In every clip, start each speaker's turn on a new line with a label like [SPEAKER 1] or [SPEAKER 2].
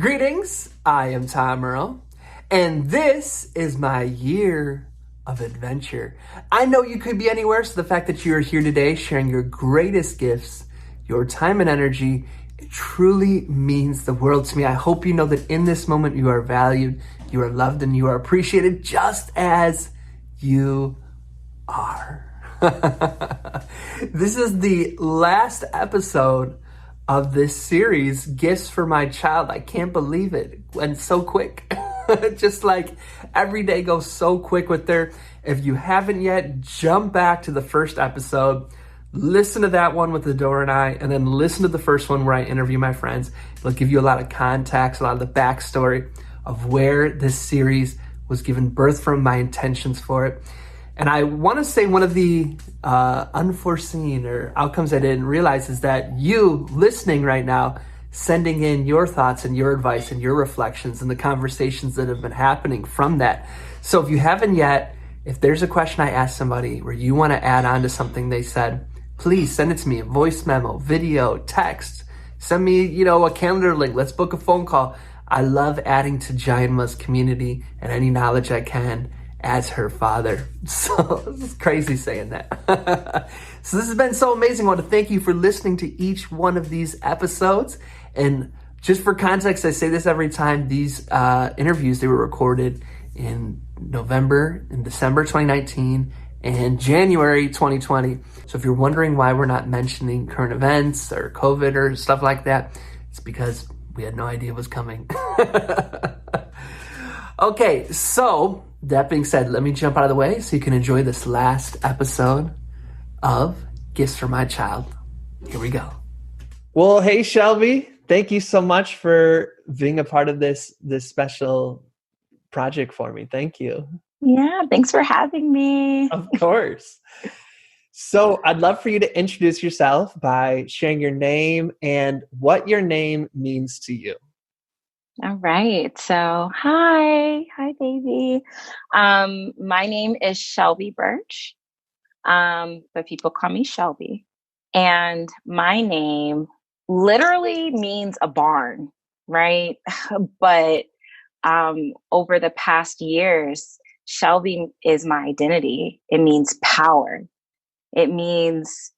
[SPEAKER 1] Greetings, I am Morelle, and this is my year of adventure. I know you could be anywhere, so the fact that you are here today sharing your greatest gifts, your time and energy, it truly means the world to me. I hope you know that in this moment you are valued, you are loved, and you are appreciated just as you are. This is the last episode of this series, Gifts for My Child. I can't believe it went so quick. Just like every day goes so quick with there. If you haven't yet, jump back to the first episode, listen to that one with Adora and I, and then listen to the first one where I interview my friends. It'll give you a lot of context, a lot of the backstory of where this series was given birth from, my intentions for it. And I want to say one of the unforeseen or outcomes I didn't realize is that you listening right now, sending in your thoughts and your advice and your reflections and the conversations that have been happening from that. So if you haven't yet, if there's a question I asked somebody where you want to add on to something they said, please send it to me, a voice memo, video, text, send me, a calendar link. Let's book a phone call. I love adding to Jayanma's community and any knowledge I can as her father. So this is crazy saying that. So this has been so amazing. I want to thank you for listening to each one of these episodes. And just for context, I say this every time, these interviews, they were recorded in November and December 2019 and January 2020. So if you're wondering why we're not mentioning current events or COVID or stuff like that, it's because we had no idea it was coming. Okay, so that being said, let me jump out of the way so you can enjoy this last episode of Gifts for My Child. Here we go. Well, hey, Shelby, thank you so much for being a part of this special project for me. Thank you.
[SPEAKER 2] Yeah, thanks for having me.
[SPEAKER 1] Of course. So I'd love for you to introduce yourself by sharing your name and what your name means to you.
[SPEAKER 2] All right. So, hi, baby. My name is Shelby Birch, but people call me Shelby. And my name literally means a barn, right? But over the past years, Shelby is my identity. It means power. It means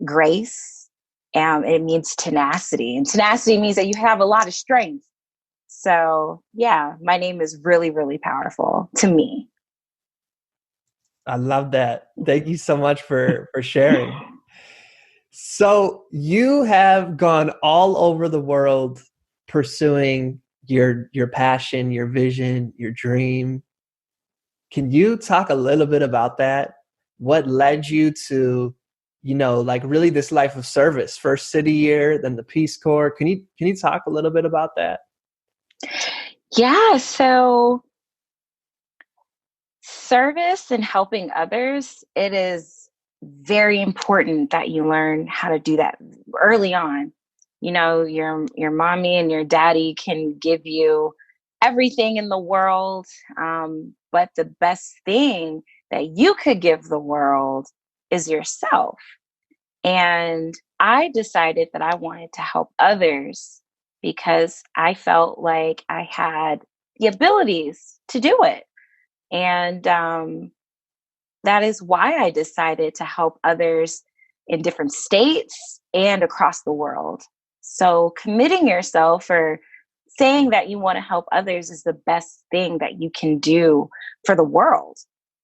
[SPEAKER 2] grace. It means tenacity. And tenacity means that you have a lot of strength. So yeah, my name is really, really powerful to me.
[SPEAKER 1] I love that. Thank you so much for sharing. So you have gone all over the world pursuing your passion, your vision, your dream. Can you talk a little bit about that? What led you to, really this life of service? First city year, then the Peace Corps. Can you talk a little bit about that?
[SPEAKER 2] Yeah, so service and helping others, it is very important that you learn how to do that early on. Your mommy and your daddy can give you everything in the world, but the best thing that you could give the world is yourself. And I decided that I wanted to help others because I felt like I had the abilities to do it. And that is why I decided to help others in different states and across the world. So committing yourself or saying that you want to help others is the best thing that you can do for the world.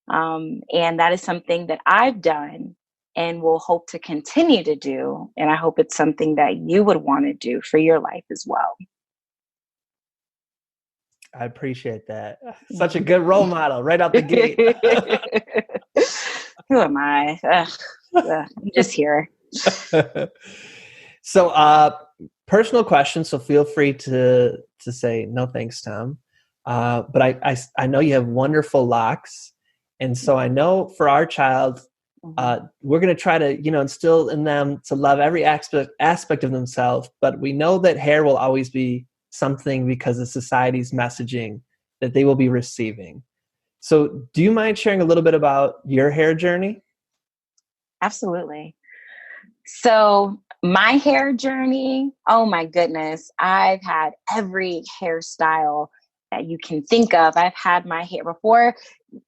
[SPEAKER 2] And that is something that I've done and will hope to continue to do. And I hope it's something that you would want to do for your life as well.
[SPEAKER 1] I appreciate that. Such a good role model right out the gate.
[SPEAKER 2] Who am I? I'm just here.
[SPEAKER 1] So personal question, so feel free to say no thanks, Tom. But I know you have wonderful locks. And so I know for our child, we're going to try to, instill in them to love every aspect of themselves. But we know that hair will always be something because of society's messaging that they will be receiving. So do you mind sharing a little bit about your hair journey?
[SPEAKER 2] Absolutely. So My hair journey, oh my goodness. I've had every hairstyle that you can think of. I've had my hair before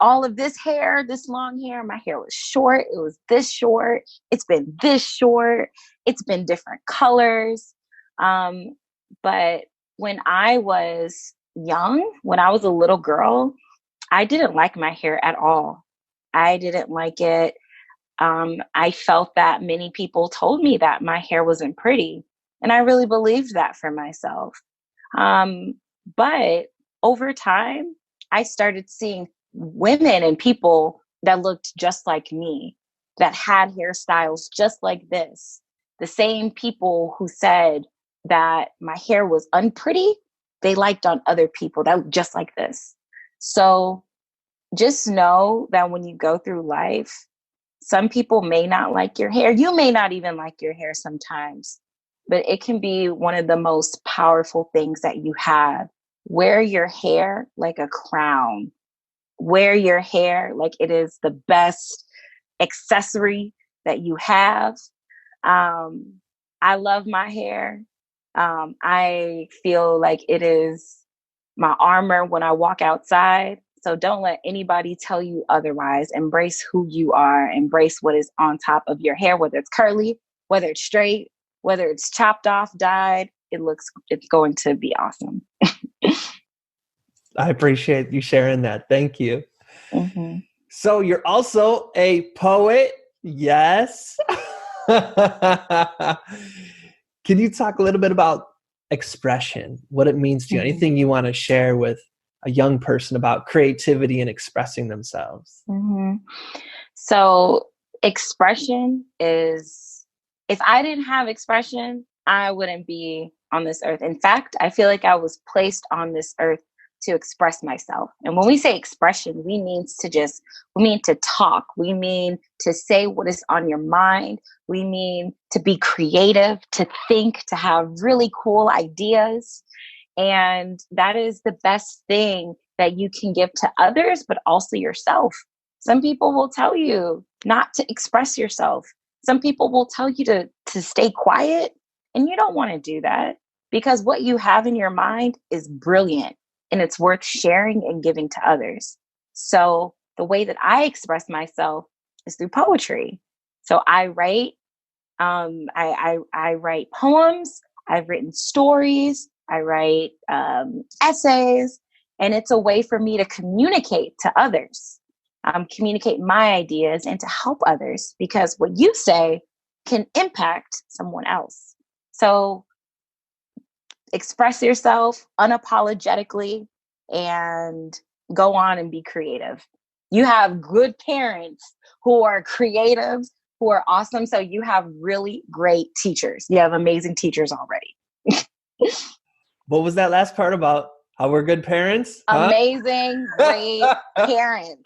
[SPEAKER 2] all of this hair, this long hair. My hair was short. It was this short. It's been this short. It's been different colors. But when I was young, when I was a little girl, I didn't like my hair at all. I didn't like it. I felt that many people told me that my hair wasn't pretty. And I really believed that for myself. But over time, I started seeing women and people that looked just like me, that had hairstyles just like this. The same people who said that my hair was unpretty, they liked on other people that looked just like this. So just know that when you go through life, some people may not like your hair. You may not even like your hair sometimes, but it can be one of the most powerful things that you have. Wear your hair like a crown. Wear your hair like it is the best accessory that you have. I love my hair. I feel like it is my armor when I walk outside. So don't let anybody tell you otherwise. Embrace who you are. Embrace what is on top of your hair, whether it's curly, whether it's straight, whether it's chopped off, dyed. It's going to be awesome.
[SPEAKER 1] I appreciate you sharing that. Thank you.
[SPEAKER 2] Mm-hmm.
[SPEAKER 1] So you're also a poet. Yes. Can you talk a little bit about expression, what it means to you? Anything you want to share with a young person about creativity and expressing themselves?
[SPEAKER 2] Mm-hmm. So expression is, if I didn't have expression, I wouldn't be on this earth. In fact, I feel like I was placed on this earth to express myself. And when we say expression, we mean to talk. We mean to say what is on your mind. We mean to be creative, to think, to have really cool ideas. And that is the best thing that you can give to others, but also yourself. Some people will tell you not to express yourself. Some people will tell you to stay quiet, and you don't want to do that, because what you have in your mind is brilliant and it's worth sharing and giving to others. So the way that I express myself is through poetry. So I write, I write poems. I've written stories. I write essays, and it's a way for me to communicate to others, communicate my ideas and to help others, because what you say can impact someone else. So express yourself unapologetically and go on and be creative. You have good parents who are creative, who are awesome. So you have really great teachers. You have amazing teachers already.
[SPEAKER 1] What was that last part about? How we're good parents? Huh?
[SPEAKER 2] Amazing, great parents.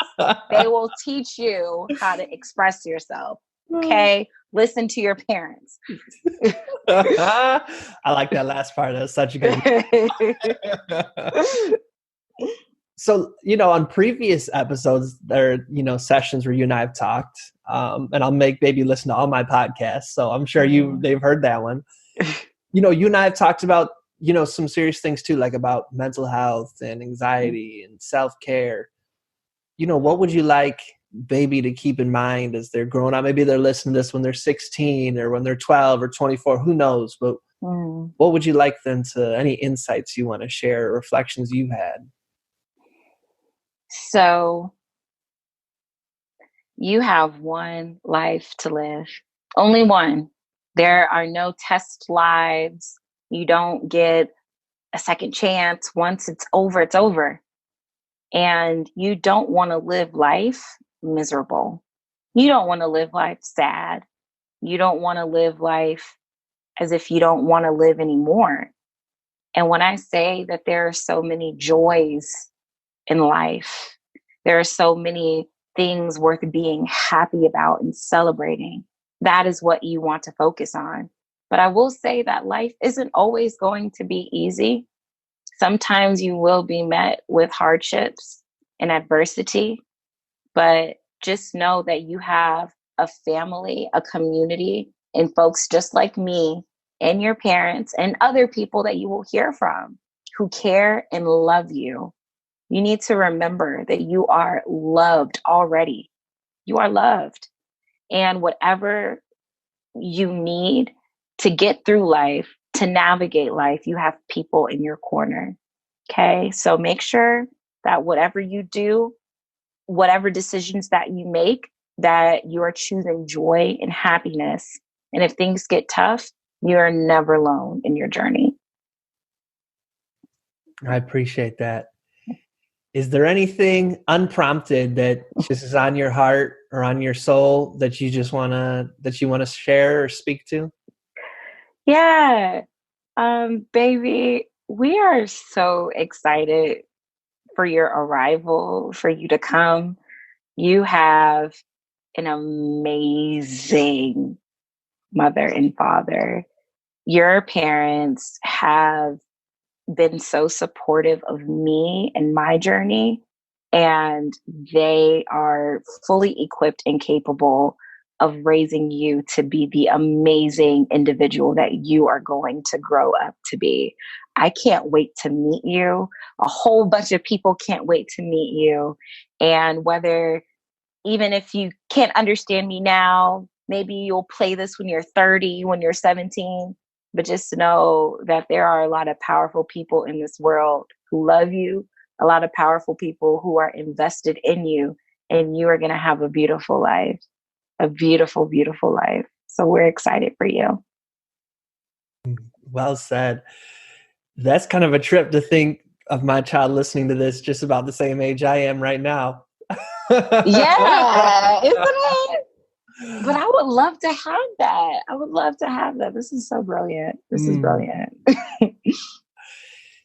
[SPEAKER 2] They will teach you how to express yourself. Okay? Listen to your parents.
[SPEAKER 1] I like that last part. That's such a good. So, on previous episodes, there are, sessions where you and I have talked, and I'll make baby listen to all my podcasts. So I'm sure they've heard that one. You and I have talked about, some serious things too, like about mental health and anxiety and self-care. What would you like baby to keep in mind as they're growing up? Maybe they're listening to this when they're 16 or when they're 12 or 24, who knows? But what would you like them to, any insights you want to share, reflections you've had?
[SPEAKER 2] So you have one life to live, only one. There are no test lives. You don't get a second chance. Once it's over, it's over. And you don't want to live life miserable. You don't want to live life sad. You don't want to live life as if you don't want to live anymore. And when I say that there are so many joys in life, there are so many things worth being happy about and celebrating, that is what you want to focus on. But I will say that life isn't always going to be easy. Sometimes you will be met with hardships and adversity, but just know that you have a family, a community and folks just like me and your parents and other people that you will hear from who care and love you. You need to remember that you are loved already. You are loved. And whatever you need to get through life, to navigate life, you have people in your corner. Okay. So make sure that whatever you do, whatever decisions that you make, that you are choosing joy and happiness. And if things get tough, you're never alone in your journey.
[SPEAKER 1] I appreciate that. Is there anything unprompted that just is on your heart or on your soul that you just wanna share or speak to?
[SPEAKER 2] Yeah. Baby, we are so excited for your arrival, for you to come. You have an amazing mother and father. Your parents have been so supportive of me and my journey, and they are fully equipped and capable of raising you to be the amazing individual that you are going to grow up to be. I can't wait to meet you. A whole bunch of people can't wait to meet you. And whether, even if you can't understand me now, maybe you'll play this when you're 30, when you're 17, but just know that there are a lot of powerful people in this world who love you, a lot of powerful people who are invested in you, and you are going to have a beautiful life, a beautiful, beautiful life. So we're excited for you.
[SPEAKER 1] Well said. That's kind of a trip to think of my child listening to this just about the same age I am right now.
[SPEAKER 2] Yeah, isn't it? But I would love to have that. I would love to have that. This is so brilliant. This is brilliant.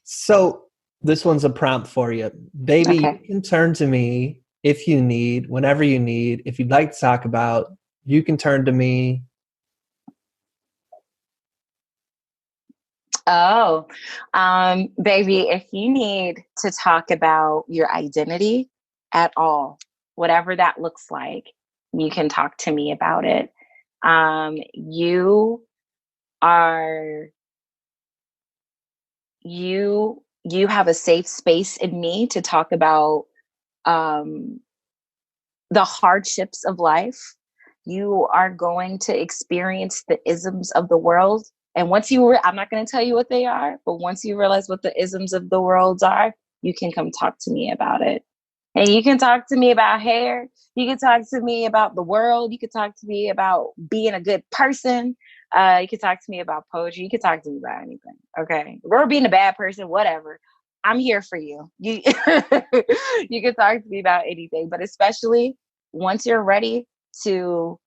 [SPEAKER 1] So this one's a prompt for you. Baby,
[SPEAKER 2] Okay.
[SPEAKER 1] You can turn to me if you need, whenever you need. If you'd like to talk about, you can turn to me.
[SPEAKER 2] Oh, baby, if you need to talk about your identity at all, whatever that looks like, you can talk to me about it. You are, you have a safe space in me to talk about um, the hardships of life. You are going to experience the isms of the world. And once I'm not going to tell you what they are, but once you realize what the isms of the world are, you can come talk to me about it. And you can talk to me about hair. You can talk to me about the world. You can talk to me about being a good person. You can talk to me about poetry. You can talk to me about anything. Okay. Or being a bad person, whatever. I'm here for you. You can talk to me about anything, but especially once you're ready to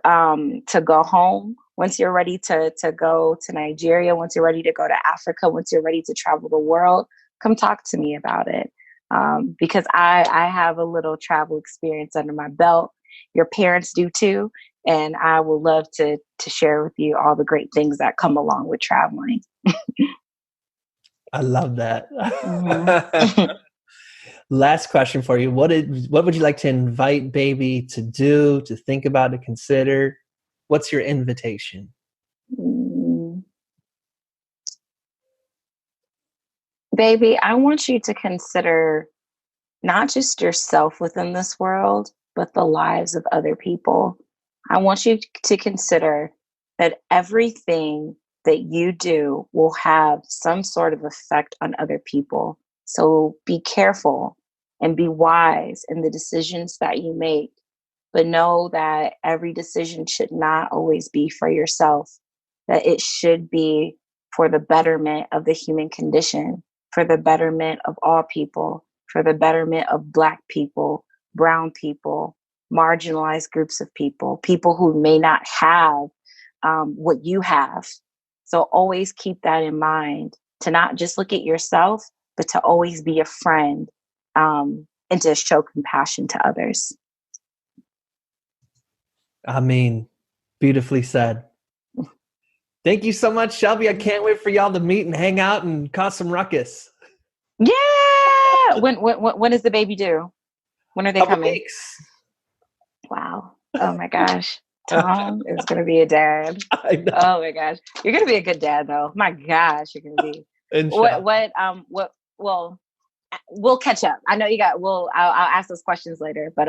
[SPEAKER 2] go home, once you're ready to go to Nigeria, once you're ready to go to Africa, once you're ready to travel the world, come talk to me about it. Because I have a little travel experience under my belt. Your parents do too. And I would love to share with you all the great things that come along with traveling.
[SPEAKER 1] I love that.
[SPEAKER 2] Mm-hmm.
[SPEAKER 1] Last question for you. What would you like to invite baby to do, to think about, to consider? What's your invitation?
[SPEAKER 2] Baby, I want you to consider not just yourself within this world, but the lives of other people. I want you to consider that everything that you do will have some sort of effect on other people. So be careful and be wise in the decisions that you make. But know that every decision should not always be for yourself, that it should be for the betterment of the human condition, for the betterment of all people, for the betterment of Black people, brown people, marginalized groups of people, people who may not have what you have. So always keep that in mind, to not just look at yourself, but to always be a friend, and to show compassion to others.
[SPEAKER 1] I mean, beautifully said. Thank you so much, Shelby. I can't wait for y'all to meet and hang out and cause some ruckus.
[SPEAKER 2] Yeah. When is the baby due? When are they
[SPEAKER 1] Couple
[SPEAKER 2] coming?
[SPEAKER 1] weeks.
[SPEAKER 2] Wow. Oh my gosh. Tom is going to be a dad.
[SPEAKER 1] I know.
[SPEAKER 2] Oh my gosh. You're going to be a good dad though. My gosh, you're going to be. Well, we'll catch up. I know you got, I'll ask those questions later, but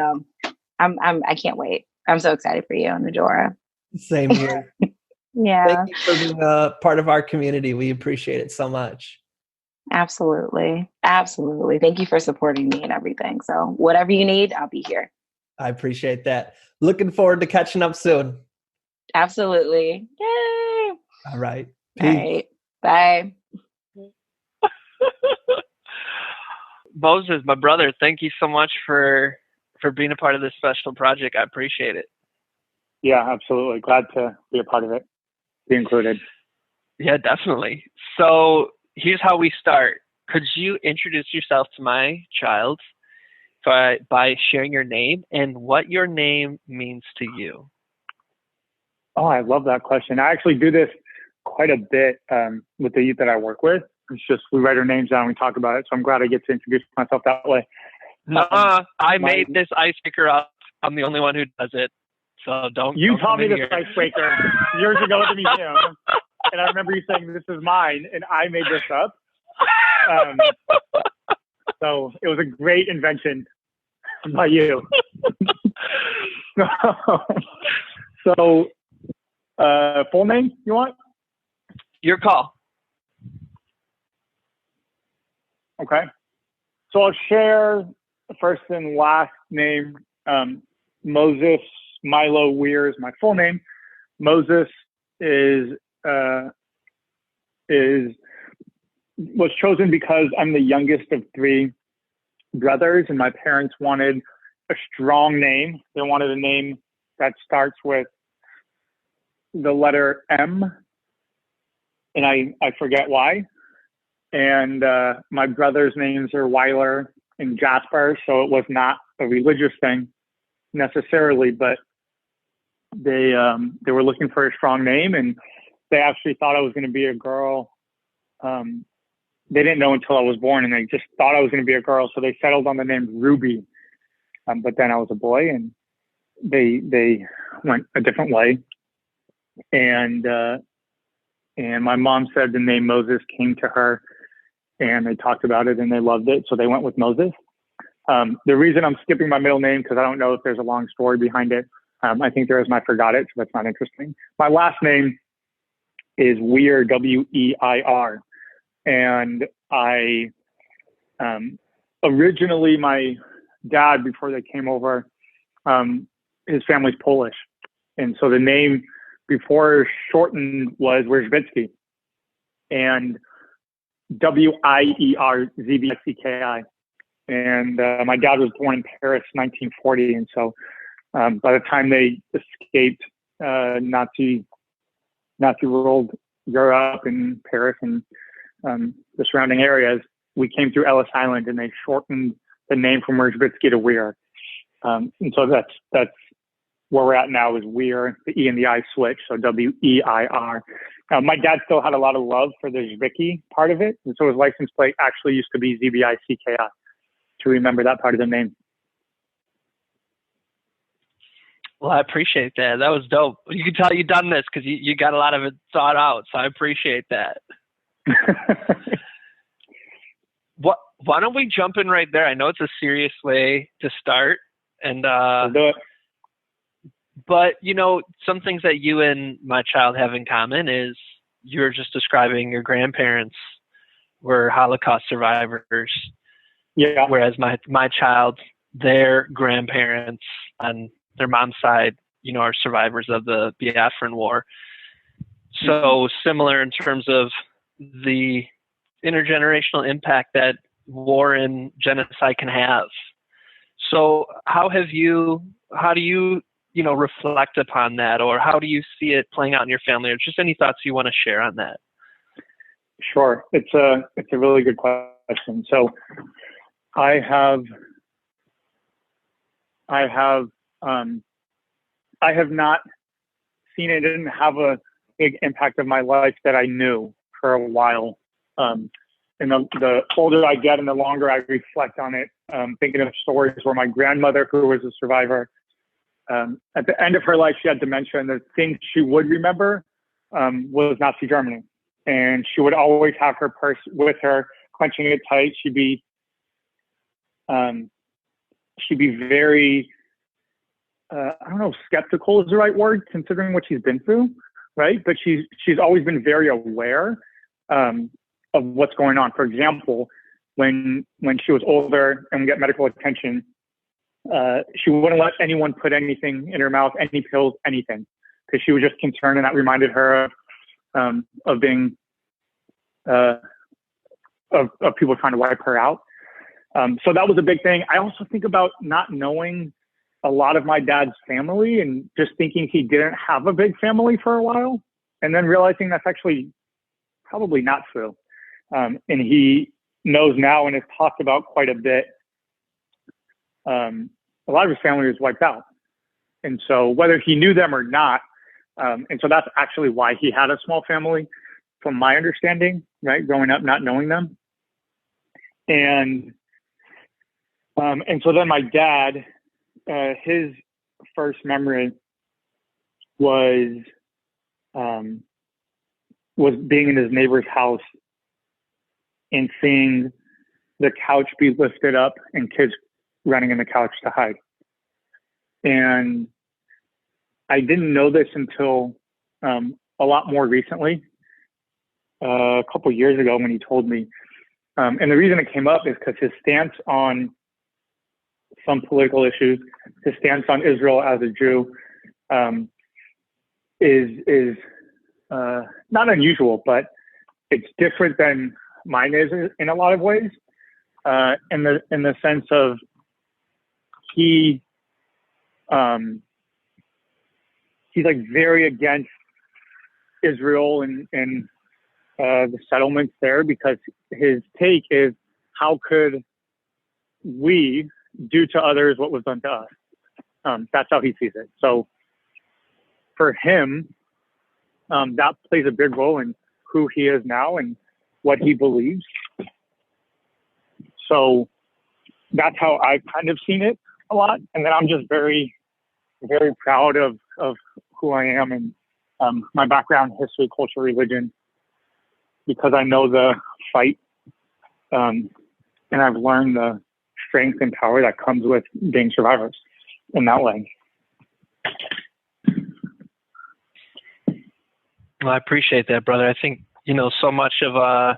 [SPEAKER 2] I can't wait. I'm so excited for you and Adora.
[SPEAKER 1] Same here.
[SPEAKER 2] Yeah.
[SPEAKER 1] Thank you for being a part of our community. We appreciate it so much.
[SPEAKER 2] Absolutely. Absolutely. Thank you for supporting me and everything. So whatever you need, I'll be here.
[SPEAKER 1] I appreciate that. Looking forward to catching up soon.
[SPEAKER 2] Absolutely. Yay.
[SPEAKER 1] All right.
[SPEAKER 2] Peace. All right. Bye.
[SPEAKER 3] Moses, my brother, thank you so much for being a part of this special project. I appreciate it.
[SPEAKER 4] Yeah, absolutely. Glad to be a part of it, be included.
[SPEAKER 3] Yeah, definitely. So here's how we start. Could you introduce yourself to my child by sharing your name and what your name means to you?
[SPEAKER 4] Oh, I love that question. I actually do this quite a bit with the youth that I work with. It's just we write our names down and we talk about it. So I'm glad I get to introduce myself that way.
[SPEAKER 3] I made this icebreaker up. I'm the only one who does it. So don't.
[SPEAKER 4] You taught me this
[SPEAKER 3] here.
[SPEAKER 4] icebreaker years ago at the museum. And I remember you saying, this is mine. And I made this up. So it was a great invention by you. So full name you want?
[SPEAKER 3] Your call.
[SPEAKER 4] Okay. So I'll share the first and last name. Moses Milo Weir is my full name. Moses was chosen because I'm the youngest of three brothers, and my parents wanted a strong name. They wanted a name that starts with the letter M, and I forget why. And my brothers' names are Weiler and Jasper, so it was not a religious thing necessarily, but they were looking for a strong name, and they actually thought I was going to be a girl. They didn't know until I was born, and they just thought I was going to be a girl, so they settled on the name Ruby. But then I was a boy, and they went a different way. And my mom said the name Moses came to her, and they talked about it, and they loved it, so they went with Moses. The reason I'm skipping my middle name, because I don't know if there's a long story behind it. I think there is, and I forgot it, so that's not interesting. My last name is Weir, W-E-I-R. And I, originally my dad, before they came over, his family's Polish. And so the name before shortened was Wierzbicki, and W-I-E-R-Z-B-I-C-K-I. And my dad was born in Paris, 1940. And so by the time they escaped Nazi ruled Europe and Paris and the surrounding areas, we came through Ellis Island, and they shortened the name from Wierzbicki to Weir. And so that's where we're at now, is Weir. The E and the I switch, so W-E-I-R. My dad still had a lot of love for the Zbicki part of it, and so his license plate actually used to be Z-B-I-C-K-I, to remember that part of the name.
[SPEAKER 3] Well, I appreciate that. That was dope. You can tell you've done this because you got a lot of it thought out, so I appreciate that. Why don't we jump in right there? I know it's a serious way to start, and
[SPEAKER 4] Let's do it.
[SPEAKER 3] But some things that you and my child have in common is you're just describing your grandparents were Holocaust survivors.
[SPEAKER 4] Yeah.
[SPEAKER 3] Whereas my child, their grandparents on their mom's side, are survivors of the Biafran War. So similar in terms of the intergenerational impact that war and genocide can have. So how do you reflect upon that, or how do you see it playing out in your family, or just any thoughts you want to share on that?
[SPEAKER 4] Sure. It's a really good question. So I have not seen it. It didn't have a big impact of my life that I knew for a while. And the older I get and the longer I reflect on it, thinking of stories where my grandmother, who was a survivor, At the end of her life, she had dementia, and the thing she would remember was Nazi Germany. And she would always have her purse with her, clenching it tight. She'd be very, I don't know if skeptical is the right word, considering what she's been through, right? But she's always been very aware of what's going on. For example, when she was older and would get medical attention, she wouldn't let anyone put anything in her mouth, any pills, anything, because she was just concerned, and that reminded her of being of people trying to wipe her out. So that was a big thing. I also think about not knowing a lot of my dad's family and just thinking he didn't have a big family for a while, and then realizing that's actually probably not true. And he knows now and has talked about quite a bit. A lot of his family was wiped out. And so whether he knew them or not, and so that's actually why he had a small family, from my understanding, right? Growing up, not knowing them. And so then my dad, his first memory was being in his neighbor's house and seeing the couch be lifted up and kids running in the couch to hide. And I didn't know this until a lot more recently, a couple years ago when he told me. And the reason it came up is because his stance on some political issues, his stance on Israel as a Jew, is not unusual, but it's different than mine is in a lot of ways. In the sense of he's like very against Israel and the settlements there, because his take is, how could we do to others what was done to us? That's how he sees it. So for him, that plays a big role in who he is now and what he believes. So that's how I've kind of seen it a lot. And then I'm just very, very proud of who I am and my background, history, culture, religion, because I know the fight and I've learned the strength and power that comes with being survivors in that way.
[SPEAKER 3] Well, I appreciate that, brother. I think, so much of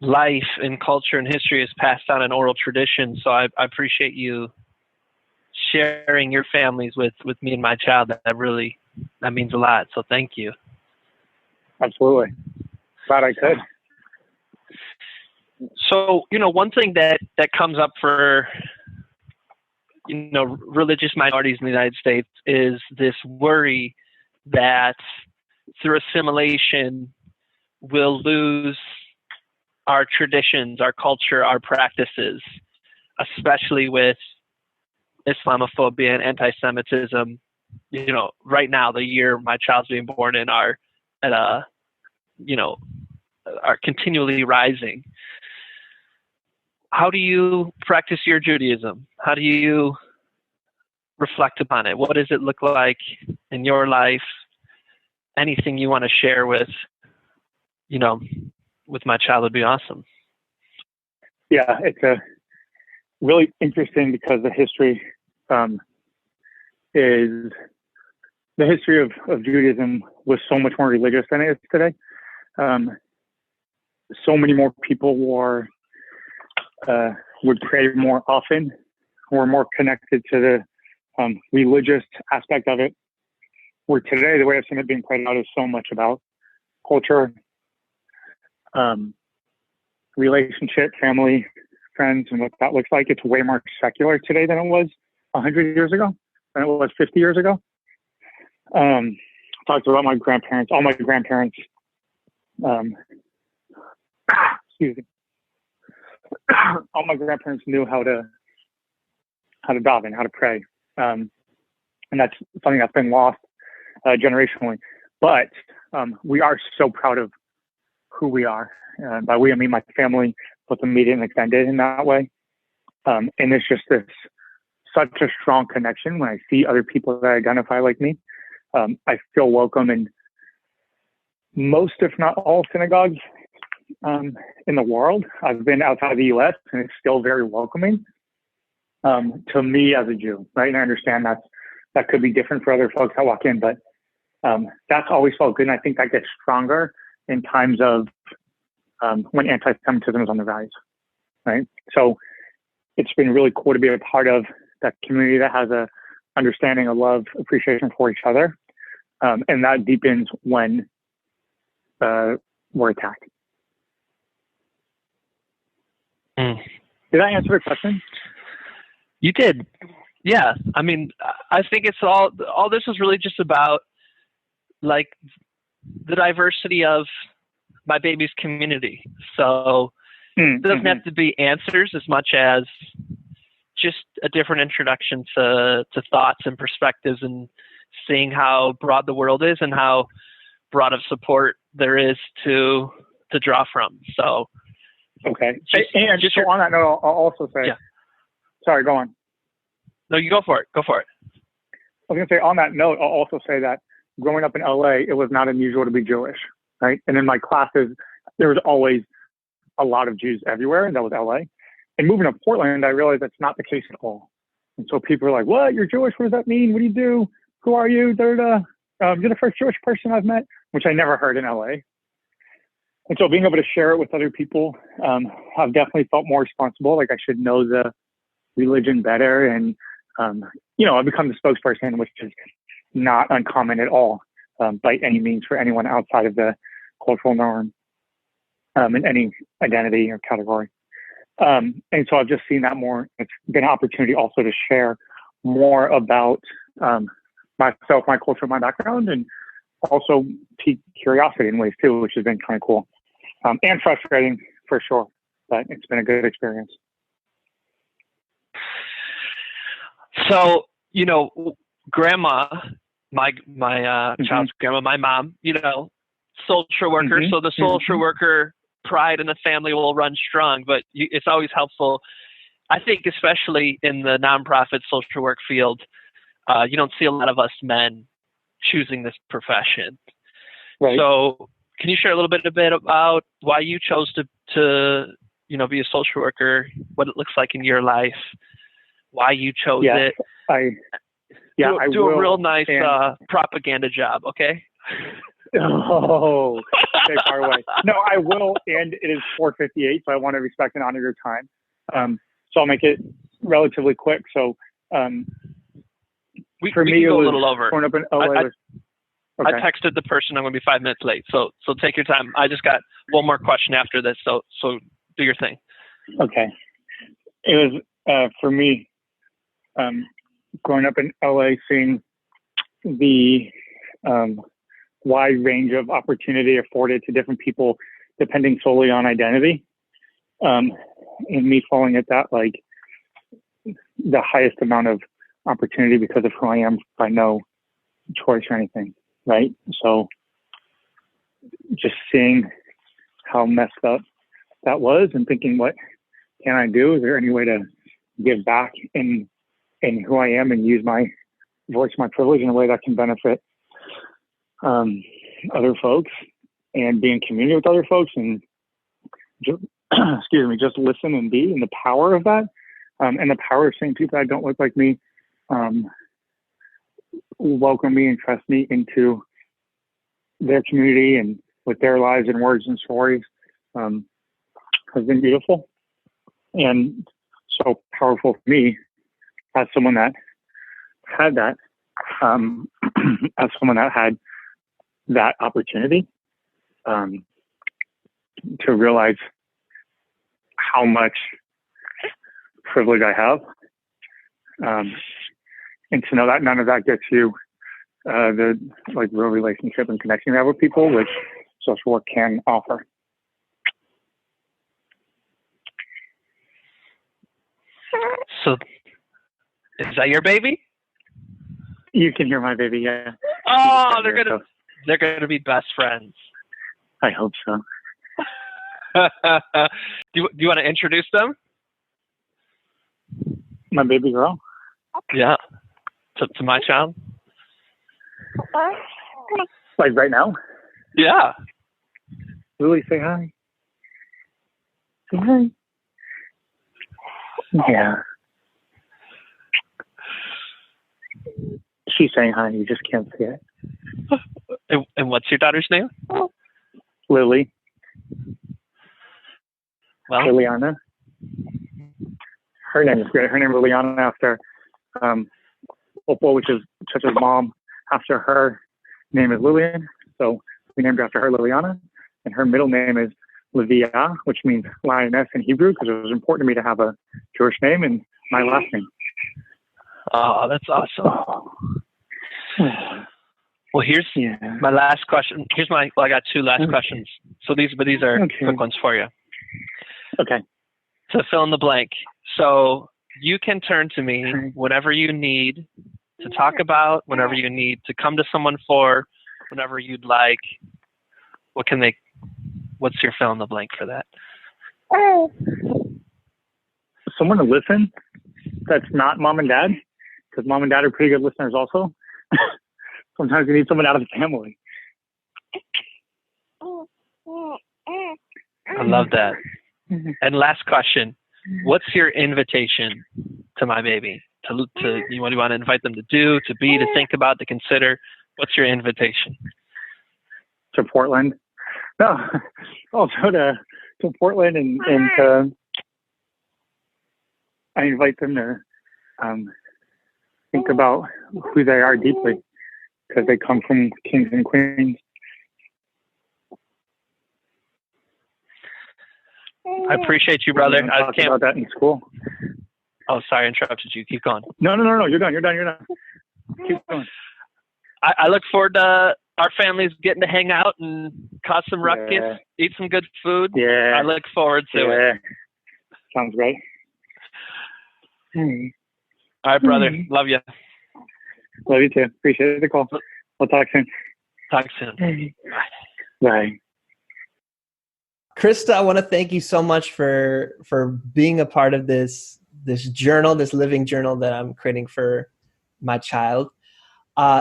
[SPEAKER 3] life and culture and history is passed down in oral tradition. So I appreciate you sharing your families with me and my child. That means a lot. So thank you.
[SPEAKER 4] Absolutely. Glad I could.
[SPEAKER 3] So, one thing that comes up for, religious minorities in the United States is this worry that through assimilation, we'll lose our traditions, our culture, our practices, especially with Islamophobia and anti-Semitism. Right now, the year my child's being born in are continually rising. How do you practice your Judaism? How do you reflect upon it? What does it look like in your life? Anything you want to share with my child would be awesome.
[SPEAKER 4] Yeah, it's really interesting because the history is the history of Judaism was so much more religious than it is today. So many more people would pray more often, were more connected to the religious aspect of it. Where today, the way I've seen it being played out is so much about culture, relationship, family, friends, and what that looks like. It's way more secular today than it was 100 years ago, than it was 50 years ago. Talked about my grandparents, all my grandparents, excuse me. All my grandparents knew how to daven, how to pray. And that's something that's been lost generationally. But we are so proud of who we are. By we, I mean my family, both immediate and extended in that way. And it's just this such a strong connection when I see other people that identify like me. I feel welcome in most, if not all, synagogues in the world. I've been outside the U.S. and it's still very welcoming to me as a Jew, right? And I understand that could be different for other folks that walk in, but that's always felt good. And I think that gets stronger in times of when anti-Semitism is on the rise, right? So it's been really cool to be a part of that community that has a understanding, a love, appreciation for each other. And that deepens when we're attacked. Did I answer the question?
[SPEAKER 3] You did. Yeah. I mean, I think it's all this is really just about like the diversity of my baby's community. So it doesn't have to be answers as much as just a different introduction to thoughts and perspectives and seeing how broad the world is and how broad of support there is to draw from. So
[SPEAKER 4] okay. So on that note, I'll also say, sorry, go on.
[SPEAKER 3] No, you go for it. Go for it.
[SPEAKER 4] I was going to say on that note, I'll also say that growing up in LA, it was not unusual to be Jewish, right? And in my classes, there was always a lot of Jews everywhere, and that was LA. And moving to Portland, I realized that's not the case at all. And so people are like, what? You're Jewish? What does that mean? What do you do? Who are you? You're the first Jewish person I've met, which I never heard in LA. And so being able to share it with other people, I've definitely felt more responsible. Like I should know the religion better. And, I've become the spokesperson, which is not uncommon at all by any means for anyone outside of the cultural norm in any identity or category. And so I've just seen that more. It's been an opportunity also to share more about myself, my culture, my background, and also pique curiosity in ways too, which has been kind of cool and frustrating for sure, but it's been a good experience.
[SPEAKER 3] So, grandma, my child's grandma, my mom, social worker. So the social worker pride in the family will run strong, but it's always helpful. I think especially in the nonprofit social work field, you don't see a lot of us men choosing this profession. Right. So can you share a little bit about why you chose to be a social worker, what it looks like in your life, why you chose it? Do a real nice propaganda job, okay?
[SPEAKER 4] Oh, stay far away. No, I will, and it is 4:58, so I want to respect and honor your time. So I'll make it relatively quick. So for me, it was
[SPEAKER 3] a little over.
[SPEAKER 4] Growing up in LA.
[SPEAKER 3] I texted the person I'm going to be 5 minutes late, so take your time. I just got one more question after this, so do your thing.
[SPEAKER 4] Okay. It was for me, growing up in LA, seeing the wide range of opportunity afforded to different people depending solely on identity, and me falling at that, like the highest amount of opportunity because of who I am by no choice or anything, right? So just seeing how messed up that was and thinking, what can I do? Is there any way to give back in who I am and use my voice, my privilege in a way that can benefit other folks and be in community with other folks and just listen and be, and the power of that, and the power of seeing people that don't look like me welcome me and trust me into their community and with their lives and words and stories has been beautiful and so powerful for me as someone that had that, as someone that had that opportunity to realize how much privilege I have, and to know that none of that gets you the real relationship and connection you have with people, which social work can offer.
[SPEAKER 3] So, is that your baby?
[SPEAKER 4] You can hear my baby, yeah.
[SPEAKER 3] Oh, they're gonna be best friends.
[SPEAKER 4] I hope so.
[SPEAKER 3] Do you want to introduce them?
[SPEAKER 4] My baby girl?
[SPEAKER 3] Yeah. To my child?
[SPEAKER 4] Like right now?
[SPEAKER 3] Yeah.
[SPEAKER 4] Lily, say hi. Say hi. Yeah. She's saying hi. You just can't see it.
[SPEAKER 3] And what's your daughter's name?
[SPEAKER 4] Lily.
[SPEAKER 3] Well,
[SPEAKER 4] Liliana. Her name is great. Her name is Liliana after Opal, which is Chacha's mom. After her name is Lillian. So we named her after her, Liliana. And her middle name is Livia, which means lioness in Hebrew, because it was important to me to have a Jewish name and my last name.
[SPEAKER 3] oh, that's awesome. Well, here's my last question. I got two last questions. So these are quick ones for you.
[SPEAKER 4] Okay.
[SPEAKER 3] To fill in the blank. So you can turn to me whenever you need to talk about, whenever you need to come to someone for, whenever you'd like. What's your fill in the blank for that?
[SPEAKER 4] Someone to listen that's not mom and dad, because mom and dad are pretty good listeners also. Sometimes you need someone out of the family.
[SPEAKER 3] I love that. And last question, what's your invitation to my baby? What do you want to invite them to do, to be, to think about, to consider? What's your invitation?
[SPEAKER 4] To Portland. No, also to Portland and I invite them to think about who they are deeply, because they come from kings and queens.
[SPEAKER 3] I appreciate you, brother. I
[SPEAKER 4] can't about that in school.
[SPEAKER 3] Oh, sorry, I interrupted you. Keep going.
[SPEAKER 4] No. You're done. Keep going.
[SPEAKER 3] I look forward to our families getting to hang out and cause some ruckus, eat some good food.
[SPEAKER 4] Yeah.
[SPEAKER 3] I look forward to it.
[SPEAKER 4] Sounds great.
[SPEAKER 3] All right, brother. Love you.
[SPEAKER 4] Love you too. Appreciate the call. We'll talk soon.
[SPEAKER 3] Talk soon.
[SPEAKER 4] Bye.
[SPEAKER 1] Krista, I want to thank you so much for being a part of this journal, this living journal that I'm creating for my child.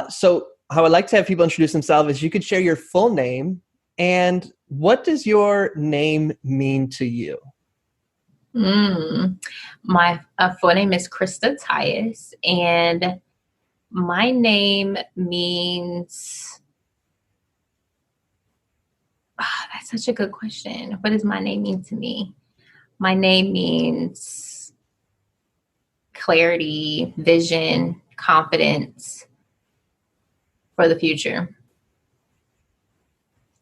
[SPEAKER 1] So how I'd like to have people introduce themselves is you could share your full name and what does your name mean to you?
[SPEAKER 5] My full name is Krista Tyus, and my name means... that's such a good question. What does my name mean to me? My name means clarity, vision, confidence for the future.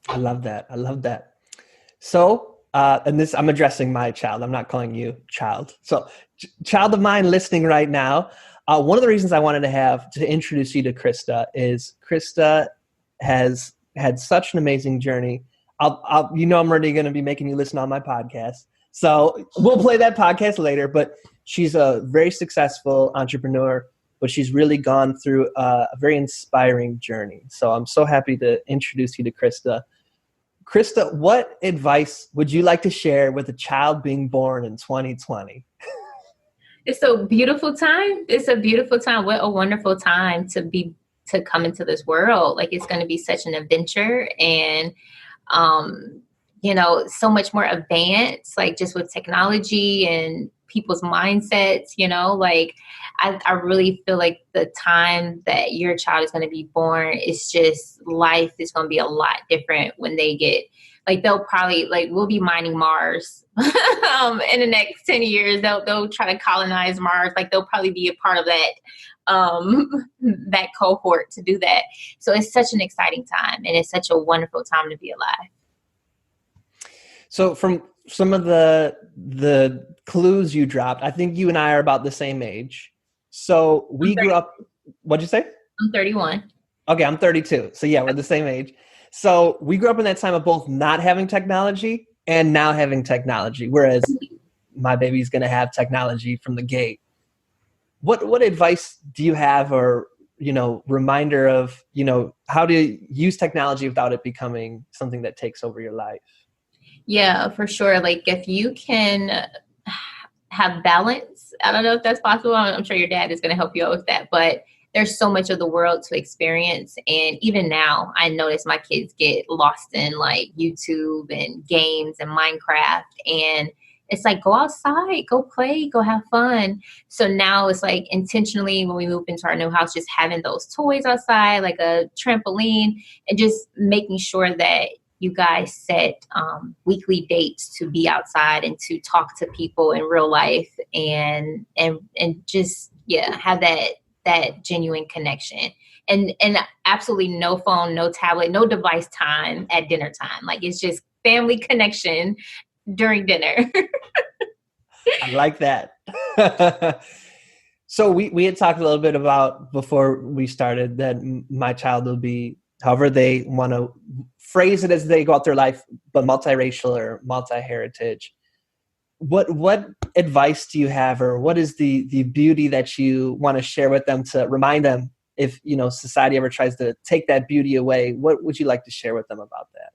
[SPEAKER 1] I love that. So, and this, I'm addressing my child. I'm not calling you child. So child of mine listening right now, one of the reasons I wanted to introduce you to Krista is Krista has had such an amazing journey. I'm already going to be making you listen on my podcast. So we'll play that podcast later, but she's a very successful entrepreneur, but she's really gone through a very inspiring journey. So I'm so happy to introduce you to Krista. Krista, what advice would you like to share with a child being born in 2020?
[SPEAKER 5] It's a beautiful time. What a wonderful time to come into this world. Like, it's going to be such an adventure, and so much more advanced, like just with technology and people's mindsets, like I really feel like the time that your child is going to be born is just, life is going to be a lot different when they get, like, they'll probably, like, we'll be mining Mars in the next 10 years. They'll try to colonize Mars. Like, they'll probably be a part of that, that cohort to do that. So it's such an exciting time, and it's such a wonderful time to be alive.
[SPEAKER 1] So from some of the clues you dropped, I think you and I are about the same age. So we grew up, what'd you say?
[SPEAKER 5] I'm 31.
[SPEAKER 1] Okay, I'm 32. So yeah, we're the same age. So we grew up in that time of both not having technology and now having technology, whereas my baby's going to have technology from the gate. What advice do you have, or, reminder of, how to use technology without it becoming something that takes over your life?
[SPEAKER 5] Yeah, for sure. Like, if you can, have balance. I don't know if that's possible. I'm sure your dad is going to help you out with that, but there's so much of the world to experience. And even now, I notice my kids get lost in like YouTube and games and Minecraft. And it's like, go outside, go play, go have fun. So now it's like intentionally when we move into our new house, just having those toys outside, like a trampoline, and just making sure that you guys set weekly dates to be outside and to talk to people in real life and just, have that genuine connection and absolutely no phone, no tablet, no device time at dinner time. Like it's just family connection during dinner.
[SPEAKER 1] I like that. So we had talked a little bit about before we started that my child will be however they want to phrase it as they go out their life, but multiracial or multi-heritage. What advice do you have, or what is the beauty that you want to share with them to remind them if, society ever tries to take that beauty away? What would you like to share with them about that?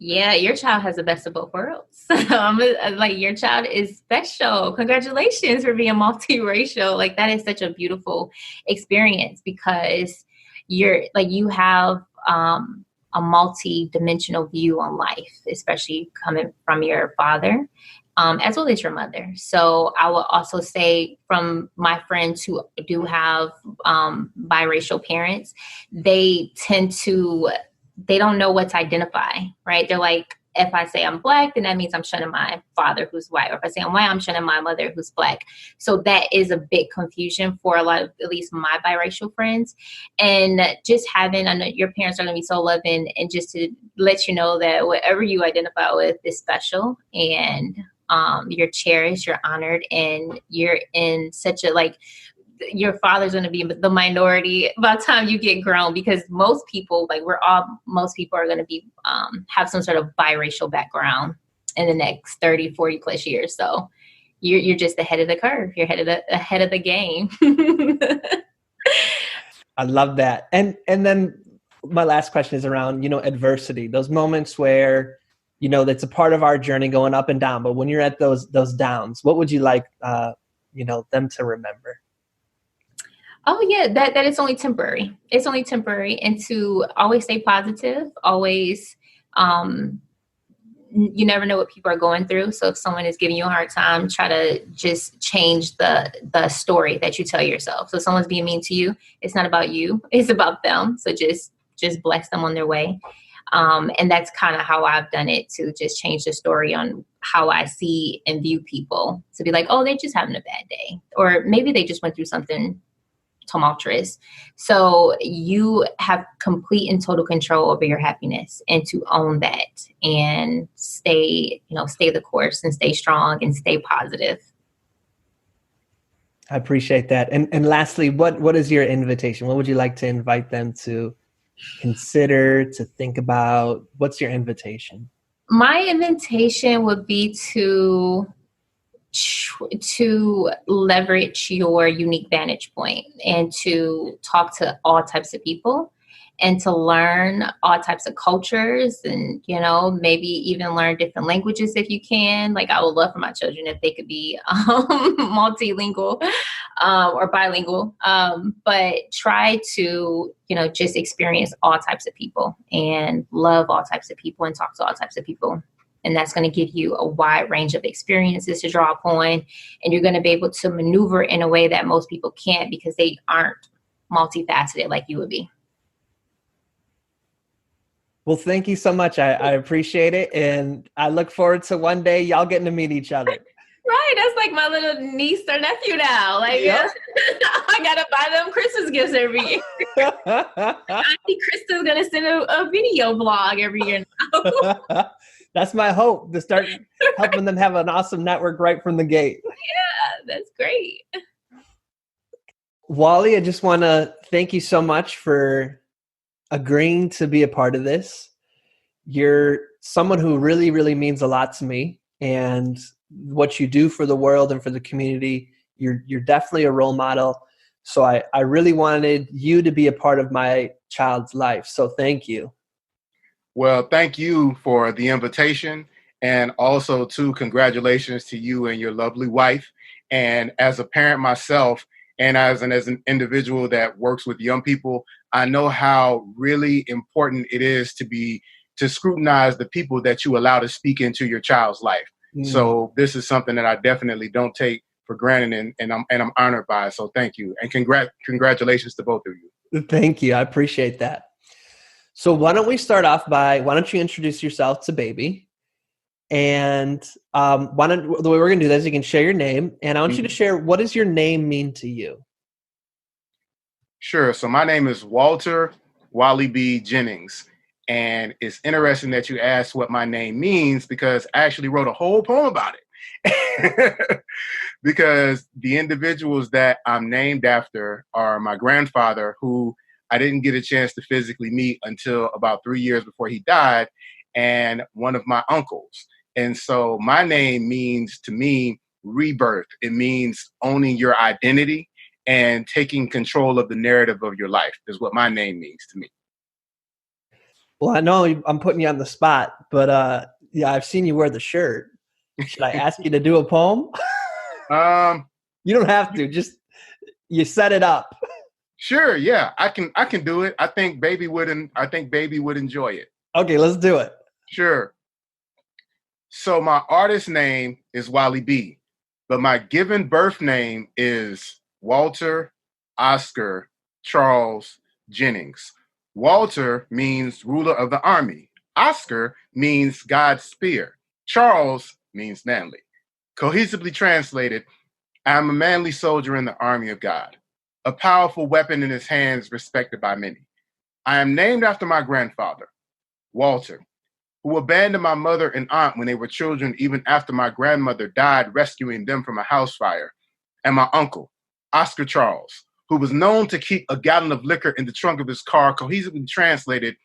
[SPEAKER 5] Yeah, your child has the best of both worlds. Like your child is special. Congratulations for being multiracial. Like that is such a beautiful experience because you have a multi-dimensional view on life, especially coming from your father, as well as your mother. So I will also say from my friends who do have biracial parents, they don't know what to identify, right? They're like, if I say I'm Black, then that means I'm shunning my father who's white. Or if I say I'm white, I'm shunning my mother who's Black. So that is a big confusion for a lot of, at least my biracial friends. And just I know your parents are going to be so loving, and just to let you know that whatever you identify with is special, and you're cherished, you're honored, and you're in such a, your father's going to be the minority by the time you get grown, because most people are going to be, have some sort of biracial background in the next 30, 40 plus years. So you're just ahead of the curve. You're ahead of the game.
[SPEAKER 1] I love that. And then my last question is around, adversity, those moments where, that's a part of our journey going up and down. But when you're at those downs, what would you like, them to remember?
[SPEAKER 5] Oh yeah, that is only temporary. It's only temporary, and to always stay positive. Always, you never know what people are going through. So if someone is giving you a hard time, try to just change the story that you tell yourself. So if someone's being mean to you, it's not about you; it's about them. So just bless them on their way. And that's kind of how I've done it, to just change the story on how I see and view people. To be like, oh, they're just having a bad day, or maybe they just went through something tumultuous. So you have complete and total control over your happiness, and to own that and stay the course and stay strong and stay positive.
[SPEAKER 1] I appreciate that. And lastly, what is your invitation? What would you like to invite them to consider, to think about? What's your invitation?
[SPEAKER 5] My invitation would be to leverage your unique vantage point and to talk to all types of people and to learn all types of cultures, and, maybe even learn different languages if you can. Like I would love for my children if they could be multilingual or bilingual, but try to, just experience all types of people and love all types of people and talk to all types of people. And that's going to give you a wide range of experiences to draw upon. And you're going to be able to maneuver in a way that most people can't, because they aren't multifaceted like you would be.
[SPEAKER 1] Well, thank you so much. I appreciate it. And I look forward to one day y'all getting to meet each other.
[SPEAKER 5] Right. That's like my little niece or nephew now. Like, yep. I got to buy them Christmas gifts every year. I think Krista's going to send a video blog every year now.
[SPEAKER 1] That's my hope, to start helping them have an awesome network right from the gate.
[SPEAKER 5] Yeah, that's great.
[SPEAKER 1] Wally, I just want to thank you so much for agreeing to be a part of this. You're someone who really, really means a lot to me, and what you do for the world and for the community, you're definitely a role model. So I really wanted you to be a part of my child's life. So thank you.
[SPEAKER 6] Well, thank you for the invitation, and also congratulations to you and your lovely wife. And as a parent myself, and as an individual that works with young people, I know how really important it is to scrutinize the people that you allow to speak into your child's life. So this is something that I definitely don't take for granted, and I'm honored by it. So thank you, and congratulations to both of you.
[SPEAKER 1] Thank you. I appreciate that. So why don't we start off why don't you introduce yourself to baby? And the way we're going to do this, you can share your name, and I want you to share, what does your name mean to you?
[SPEAKER 6] Sure. So my name is Walter Wally B. Jennings. And it's interesting that you asked what my name means, because I actually wrote a whole poem about it. Because the individuals that I'm named after are my grandfather, who I didn't get a chance to physically meet until about 3 years before he died, and one of my uncles. And so my name means, to me, rebirth. It means owning your identity and taking control of the narrative of your life is what my name means to me.
[SPEAKER 1] Well, I know I'm putting you on the spot, but yeah, I've seen you wear the shirt. Should I ask you to do a poem? You don't have to. Just you set it up.
[SPEAKER 6] Sure. Yeah, I can do it. I think baby would enjoy it.
[SPEAKER 1] Okay, let's do it.
[SPEAKER 6] Sure. So my artist name is Wally B, but my given birth name is Walter Oscar Charles Jennings. Walter means ruler of the army. Oscar means God's spear. Charles means manly. Cohesively translated, I am a manly soldier in the army of God, a powerful weapon in his hands, respected by many. I am named after my grandfather, Walter, who abandoned my mother and aunt when they were children, even after my grandmother died, rescuing them from a house fire, and my uncle, Oscar Charles, who was known to keep a gallon of liquor in the trunk of his car. Cohesively translated,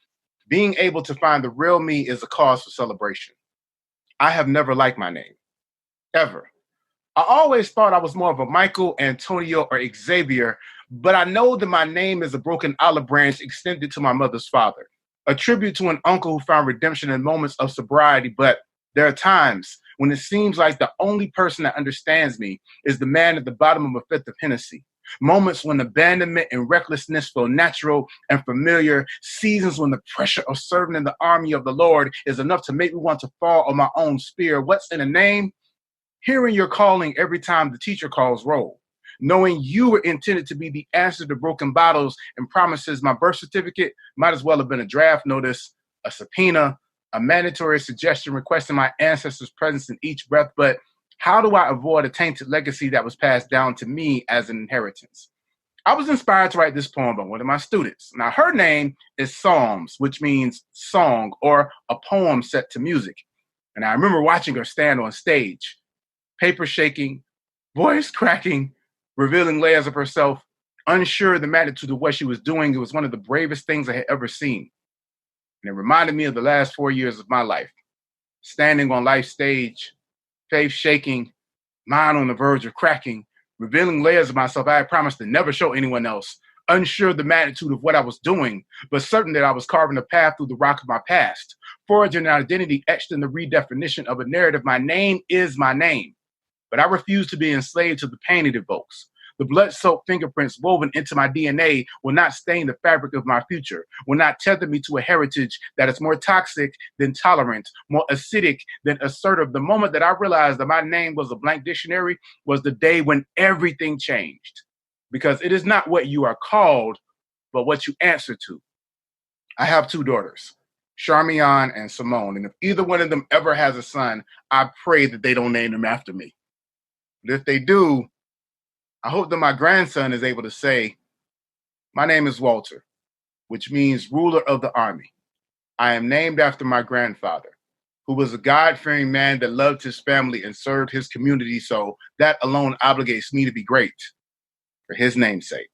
[SPEAKER 6] being able to find the real me is a cause for celebration. I have never liked my name, ever. I always thought I was more of a Michael, Antonio, or Xavier, but I know that my name is a broken olive branch extended to my mother's father, a tribute to an uncle who found redemption in moments of sobriety. But there are times when it seems like the only person that understands me is the man at the bottom of a fifth of Hennessy. Moments when abandonment and recklessness feel natural and familiar. Seasons when the pressure of serving in the army of the Lord is enough to make me want to fall on my own spear. What's in a name? Hearing your calling every time the teacher calls roll. Knowing you were intended to be the answer to broken bottles and promises. My birth certificate might as well have been a draft notice, a subpoena, a mandatory suggestion requesting my ancestors' presence in each breath. But how do I avoid a tainted legacy that was passed down to me as an inheritance? I was inspired to write this poem by one of my students. Now, her name is Psalms, which means song or a poem set to music. And I remember watching her stand on stage, paper shaking, voice cracking, revealing layers of herself, unsure of the magnitude of what she was doing. It was one of the bravest things I had ever seen. And it reminded me of the last 4 years of my life, standing on life's stage, faith shaking, mind on the verge of cracking, revealing layers of myself I had promised to never show anyone else, unsure of the magnitude of what I was doing, but certain that I was carving a path through the rock of my past, forging an identity etched in the redefinition of a narrative. My name is my name, but I refuse to be enslaved to the pain it evokes. The blood-soaked fingerprints woven into my DNA will not stain the fabric of my future, will not tether me to a heritage that is more toxic than tolerant, more acidic than assertive. The moment that I realized that my name was a blank dictionary was the day when everything changed. Because it is not what you are called, but what you answer to. I have 2 daughters, Charmian and Simone, and if either one of them ever has a son, I pray that they don't name them after me. But if they do, I hope that my grandson is able to say, my name is Walter, which means ruler of the army. I am named after my grandfather, who was a God-fearing man that loved his family and served his community. So that alone obligates me to be great for his name's sake.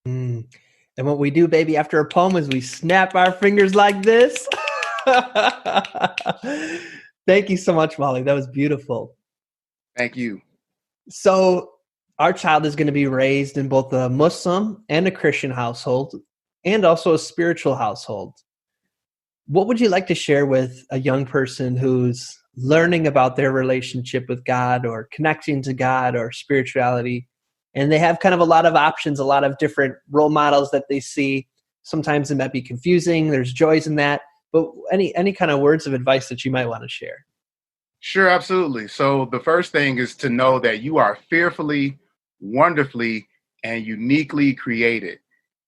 [SPEAKER 1] And what we do, baby, after a poem is we snap our fingers like this. Thank you so much, Wally. That was beautiful.
[SPEAKER 6] Thank you.
[SPEAKER 1] So our child is going to be raised in both a Muslim and a Christian household, and also a spiritual household. What would you like to share with a young person who's learning about their relationship with God or connecting to God or spirituality. And they have kind of a lot of options, a lot of different role models that they see. Sometimes it might be confusing. There's joys in that. But any kind of words of advice that you might want to share?
[SPEAKER 6] Sure, absolutely. So the first thing is to know that you are fearfully, wonderfully, and uniquely created.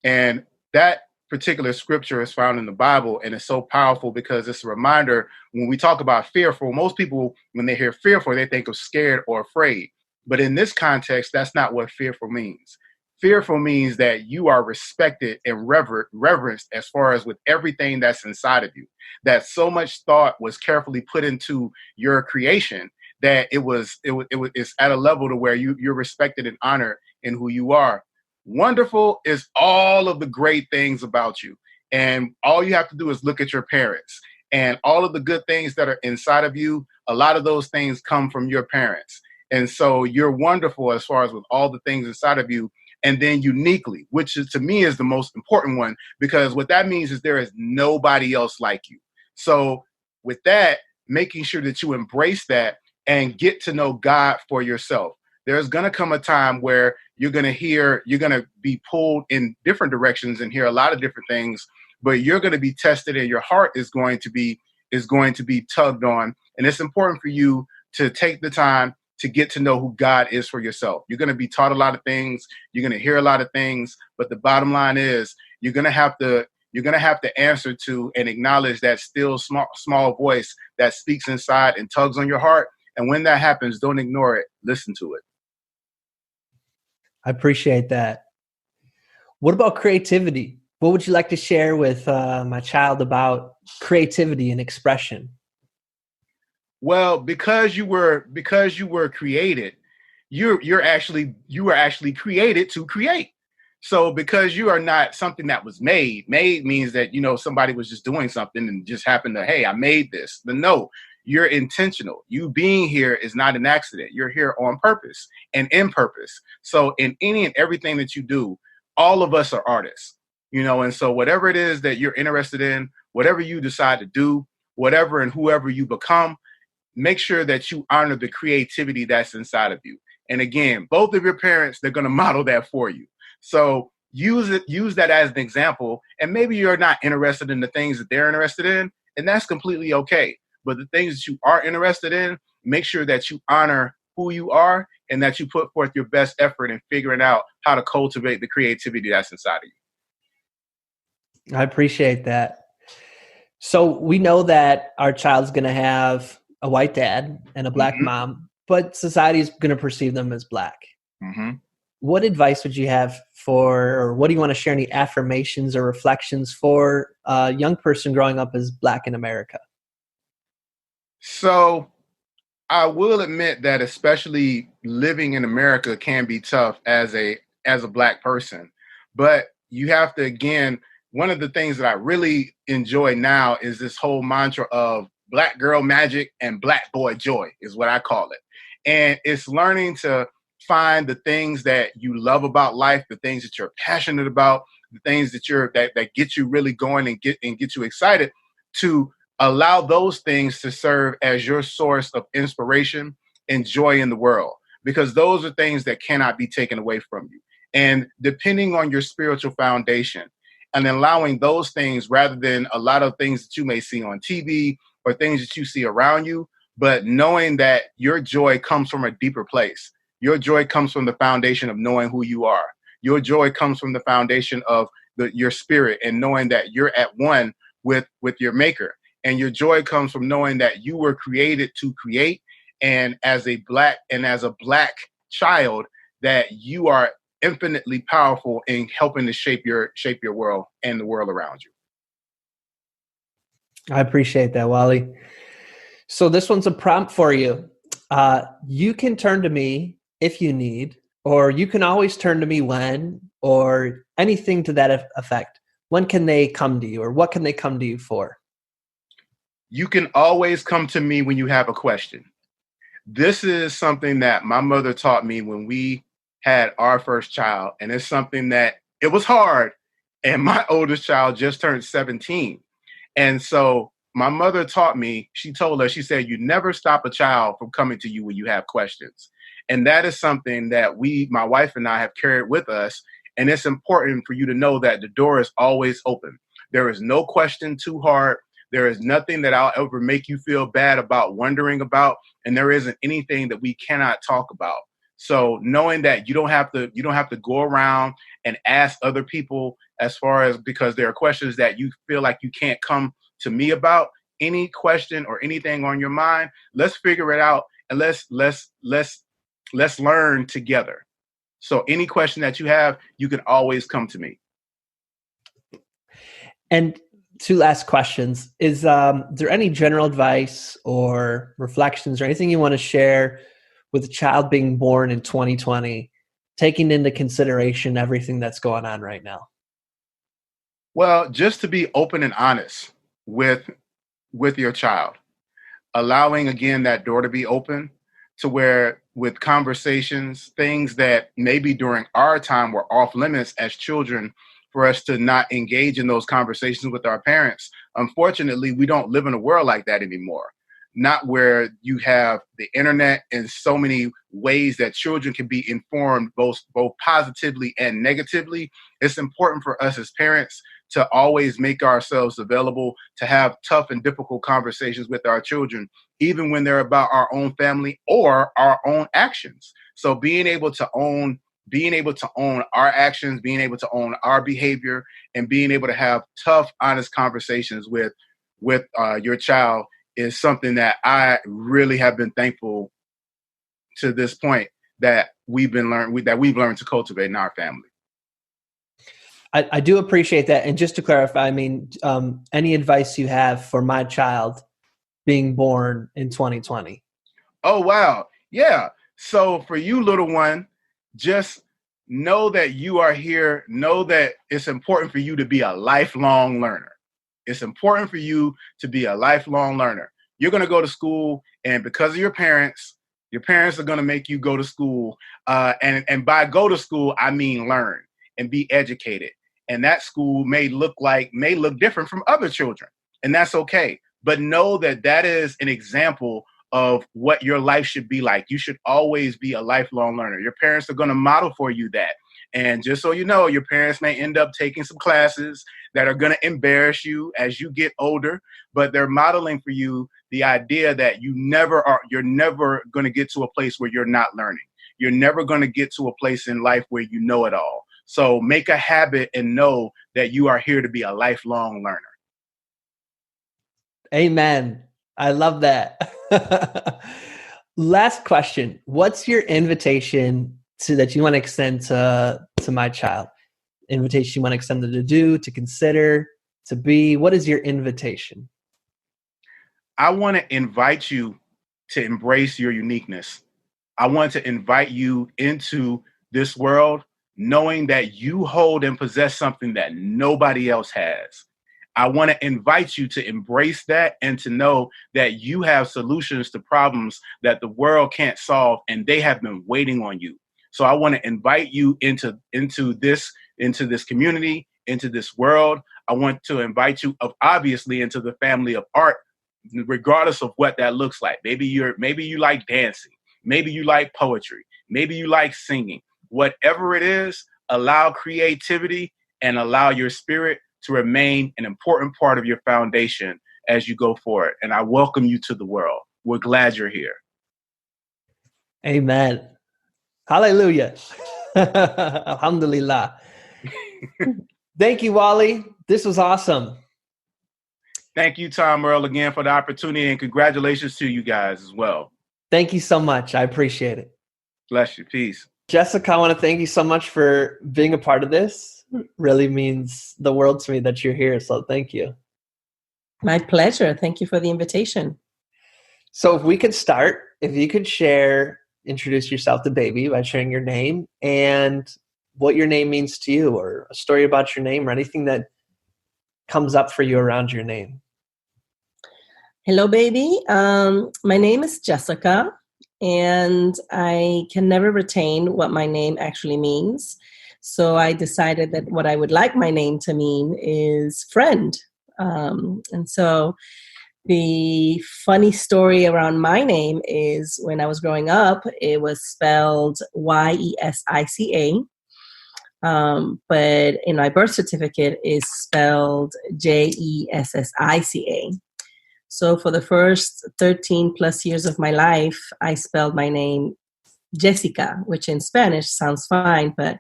[SPEAKER 6] And that particular scripture is found in the Bible, and it's so powerful because it's a reminder when we talk about fearful, most people, when they hear fearful, they think of scared or afraid. But in this context, that's not what fearful means. Fearful means that you are respected and reverenced as far as with everything that's inside of you, that so much thought was carefully put into your creation that it's at a level to where you're respected and honored in who you are. Wonderful is all of the great things about you. And all you have to do is look at your parents and all of the good things that are inside of you. A lot of those things come from your parents. And so you're wonderful as far as with all the things inside of you. And then uniquely, which is, to me, is the most important one, because what that means is there is nobody else like you. So with that, making sure that you embrace that and get to know God for yourself. There's going to come a time where you're going to be pulled in different directions and hear a lot of different things, but you're going to be tested and your heart is going to be tugged on. And it's important for you to take the time to get to know who God is for yourself. You're going to be taught a lot of things. You're going to hear a lot of things, but the bottom line is you're going to have to answer to and acknowledge that still small voice that speaks inside and tugs on your heart. And when that happens, don't ignore it. Listen to it.
[SPEAKER 1] I appreciate that. What about creativity? What would you like to share with my child about creativity and expression?
[SPEAKER 6] Well, because you were created, you were actually created to create. So because you are not something that was made means that, somebody was just doing something and just happened to, hey, I made this. But no, you're intentional. You being here is not an accident. You're here on purpose and in purpose. So in any and everything that you do, all of us are artists, and so whatever it is that you're interested in, whatever you decide to do, whatever and whoever you become, make sure that you honor the creativity that's inside of you. And again, both of your parents, they're going to model that for you. So use that as an example. And maybe you're not interested in the things that they're interested in, and that's completely okay. But the things that you are interested in, make sure that you honor who you are and that you put forth your best effort in figuring out how to cultivate the creativity that's inside of you.
[SPEAKER 1] I appreciate that. So we know that our child's going to have a white dad and a black mom, but society is going to perceive them as black.
[SPEAKER 6] Mm-hmm.
[SPEAKER 1] What advice would you have or what do you want to share? Any affirmations or reflections for a young person growing up as black in America?
[SPEAKER 6] So I will admit that especially living in America can be tough as a black person, but you have to, again, one of the things that I really enjoy now is this whole mantra of black girl magic and black boy joy is what I call it. And it's learning to find the things that you love about life, the things that you're passionate about, the things that get you really going and get you excited, to allow those things to serve as your source of inspiration and joy in the world, because those are things that cannot be taken away from you. And depending on your spiritual foundation and allowing those things rather than a lot of things that you may see on TV or things that you see around you, but knowing that your joy comes from a deeper place. Your joy comes from the foundation of knowing who you are. Your joy comes from the foundation of your spirit and knowing that you're at one with your maker. And your joy comes from knowing that you were created to create. And as a black child, that you are infinitely powerful in helping to shape your world and the world around you.
[SPEAKER 1] I appreciate that, Wally. So this one's a prompt for you. You can turn to me if you need, or you can always turn to me when, or anything to that effect. When can they come to you, or what can they come to you for?
[SPEAKER 6] You can always come to me when you have a question. This is something that my mother taught me when we had our first child, and it's something that it was hard. And my oldest child just turned 17. And so my mother taught me, she told us, she said, you never stop a child from coming to you when you have questions. And that is something that my wife and I have carried with us. And it's important for you to know that the door is always open. There is no question too hard. There is nothing that I'll ever make you feel bad about wondering about. And there isn't anything that we cannot talk about. So knowing that you don't have to go around and ask other people because there are questions that you feel like you can't come to me about. Any question or anything on your mind, let's figure it out and let's learn together. So any question that you have, you can always come to me.
[SPEAKER 1] And 2 last questions. Is there any general advice or reflections or anything you want to share with a child being born in 2020, taking into consideration everything that's going on right now?
[SPEAKER 6] Well, just to be open and honest with your child, allowing, again, that door to be open to where with conversations, things that maybe during our time were off limits as children, for us to not engage in those conversations with our parents. Unfortunately, we don't live in a world like that anymore. Not where you have the internet and so many ways that children can be informed both positively and negatively. It's important for us as parents to always make ourselves available to have tough and difficult conversations with our children, even when they're about our own family or our own actions. So being able to own our actions, being able to own our behavior, and being able to have tough, honest conversations with your child is something that I really have been thankful to this point that we've learned to cultivate in our family.
[SPEAKER 1] I do appreciate that. And just to clarify, I mean, any advice you have for my child being born in 2020?
[SPEAKER 6] Oh, wow. Yeah. So for you, little one, just know that you are here. Know that it's important for you to be a lifelong learner. It's important for you to be a lifelong learner. You're going to go to school, and because of your parents are going to make you go to school. And by go to school, I mean learn and be educated. And that school may look different from other children, and that's okay. But know that that is an example of what your life should be like. You should always be a lifelong learner. Your parents are going to model for you that. And just so you know, your parents may end up taking some classes that are going to embarrass you as you get older, but they're modeling for you the idea that you're never going to get to a place where you're not learning. You're never going to get to a place in life where you know it all. So make a habit and know that you are here to be a lifelong learner.
[SPEAKER 1] Amen. I love that. Last question. What's your invitation that you want to extend to my child? Invitation you want to extend them to do, to consider, to be? What is your invitation?
[SPEAKER 6] I want to invite you to embrace your uniqueness. I want to invite you into this world knowing that you hold and possess something that nobody else has. I want to invite you to embrace that and to know that you have solutions to problems that the world can't solve, and they have been waiting on you. So I want to invite you into this community, into this world. I want to invite you obviously into the family of art, regardless of what that looks like. Maybe you like dancing, maybe you like poetry, maybe you like singing. Whatever it is, allow creativity and allow your spirit to remain an important part of your foundation as you go forward. And I welcome you to the world. We're glad you're here.
[SPEAKER 1] Amen. Hallelujah. Alhamdulillah. Thank you, Wally. This was awesome.
[SPEAKER 6] Thank you, Tom Morelle, again for the opportunity, and congratulations to you guys as well.
[SPEAKER 1] Thank you so much. I appreciate it.
[SPEAKER 6] Bless you. Peace.
[SPEAKER 1] Jessica, I want to thank you so much for being a part of this. It really means the world to me that you're here. So thank you.
[SPEAKER 7] My pleasure. Thank you for the invitation.
[SPEAKER 1] So if we could start, if you could introduce yourself to baby by sharing your name and what your name means to you, or a story about your name, or anything that comes up for you around your name.
[SPEAKER 7] Hello, baby. My name is Jessica, and I can never retain what my name actually means. So I decided that what I would like my name to mean is friend. And so The funny story around my name is when I was growing up, it was spelled Yesica. But in my birth certificate is spelled Jessica. So for the first 13 plus years of my life, I spelled my name Jessica, which in Spanish sounds fine, but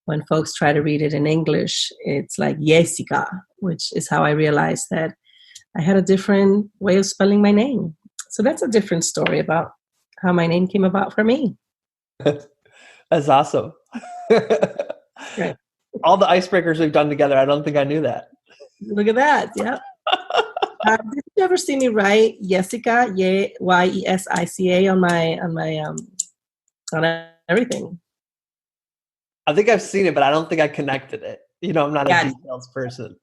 [SPEAKER 7] when folks try to read it in English, it's like Jessica, which is how I realized that I had a different way of spelling my name. So that's a different story about how my name came about for me.
[SPEAKER 1] That's awesome.
[SPEAKER 7] Right.
[SPEAKER 1] All the icebreakers we've done together, I don't think I knew that.
[SPEAKER 7] Look at that. Yep. Did you ever see me write Jessica, Yesica on everything?
[SPEAKER 1] I think I've seen it, but I don't think I connected it. You know, I'm not a details person.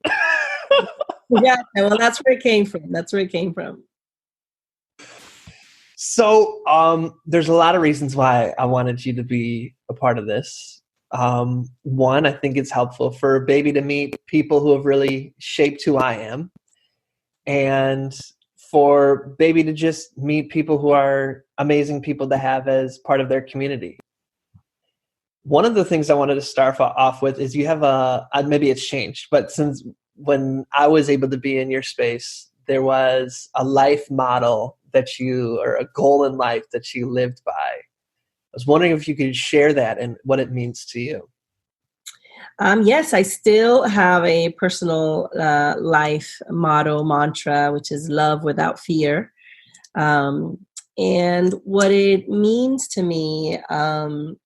[SPEAKER 7] Yeah, well, that's where it came from.
[SPEAKER 1] So there's a lot of reasons why I wanted you to be a part of this. One, I think it's helpful for a baby to meet people who have really shaped who I am. And for baby to just meet people who are amazing people to have as part of their community. One of the things I wanted to start off with is you have maybe it's changed, but since when I was able to be in your space, there was a life model or a goal in life that you lived by. I was wondering if you could share that and what it means to you.
[SPEAKER 7] Yes, I still have a personal life motto, mantra, which is love without fear. And what it means to me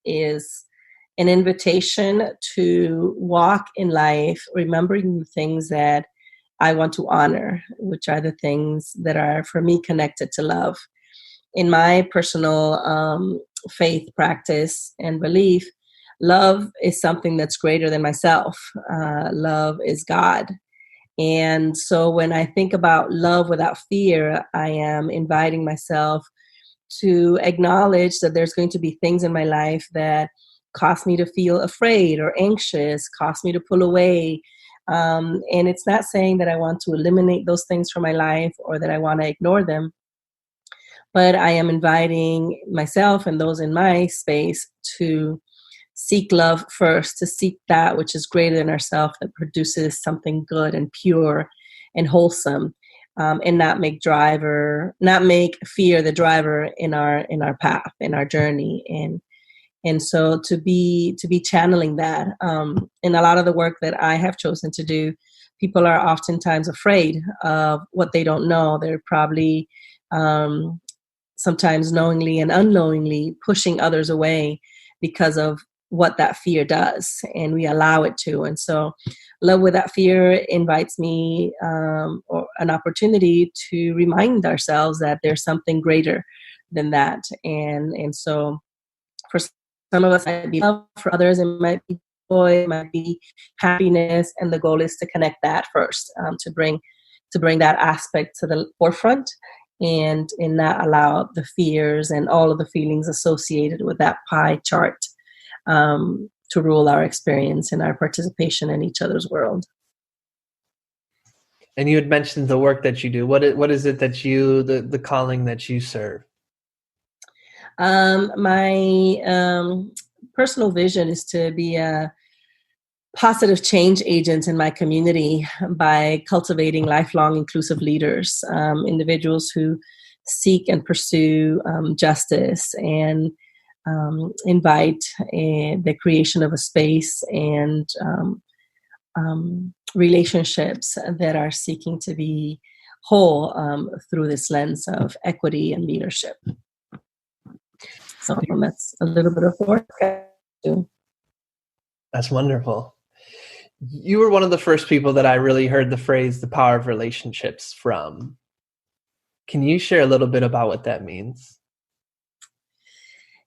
[SPEAKER 7] is an invitation to walk in life, remembering the things that I want to honor, which are the things that are, for me, connected to love. In my personal faith practice and belief, love is something that's greater than myself. Love is God. And so when I think about love without fear, I am inviting myself to acknowledge that there's going to be things in my life that cause me to feel afraid or anxious, cause me to pull away. And it's not saying that I want to eliminate those things from my life or that I want to ignore them. But I am inviting myself and those in my space to seek love first, to seek that which is greater than ourselves, that produces something good and pure and wholesome, and not make fear the driver in our path, in our journey. And so to be channeling that, in a lot of the work that I have chosen to do, people are oftentimes afraid of what they don't know. They're probably sometimes knowingly and unknowingly pushing others away because of what that fear does, and we allow it to. And so love without fear invites me or an opportunity to remind ourselves that there's something greater than that. And so for some of us, it might be love. For others, it might be joy, it might be happiness. And the goal is to connect that first, to bring that aspect to the forefront, and not allow the fears and all of the feelings associated with that pie chart to rule our experience and our participation in each other's world.
[SPEAKER 1] And you had mentioned the work that you do. What is it that the calling that you serve?
[SPEAKER 7] My personal vision is to be a positive change agent in my community by cultivating lifelong inclusive leaders, individuals who seek and pursue justice and invite the creation of a space and relationships that are seeking to be whole through this lens of equity and leadership. So that's a little bit of work I do.
[SPEAKER 1] That's wonderful. You were one of the first people that I really heard the phrase, the power of relationships from. Can you share a little bit about what that means?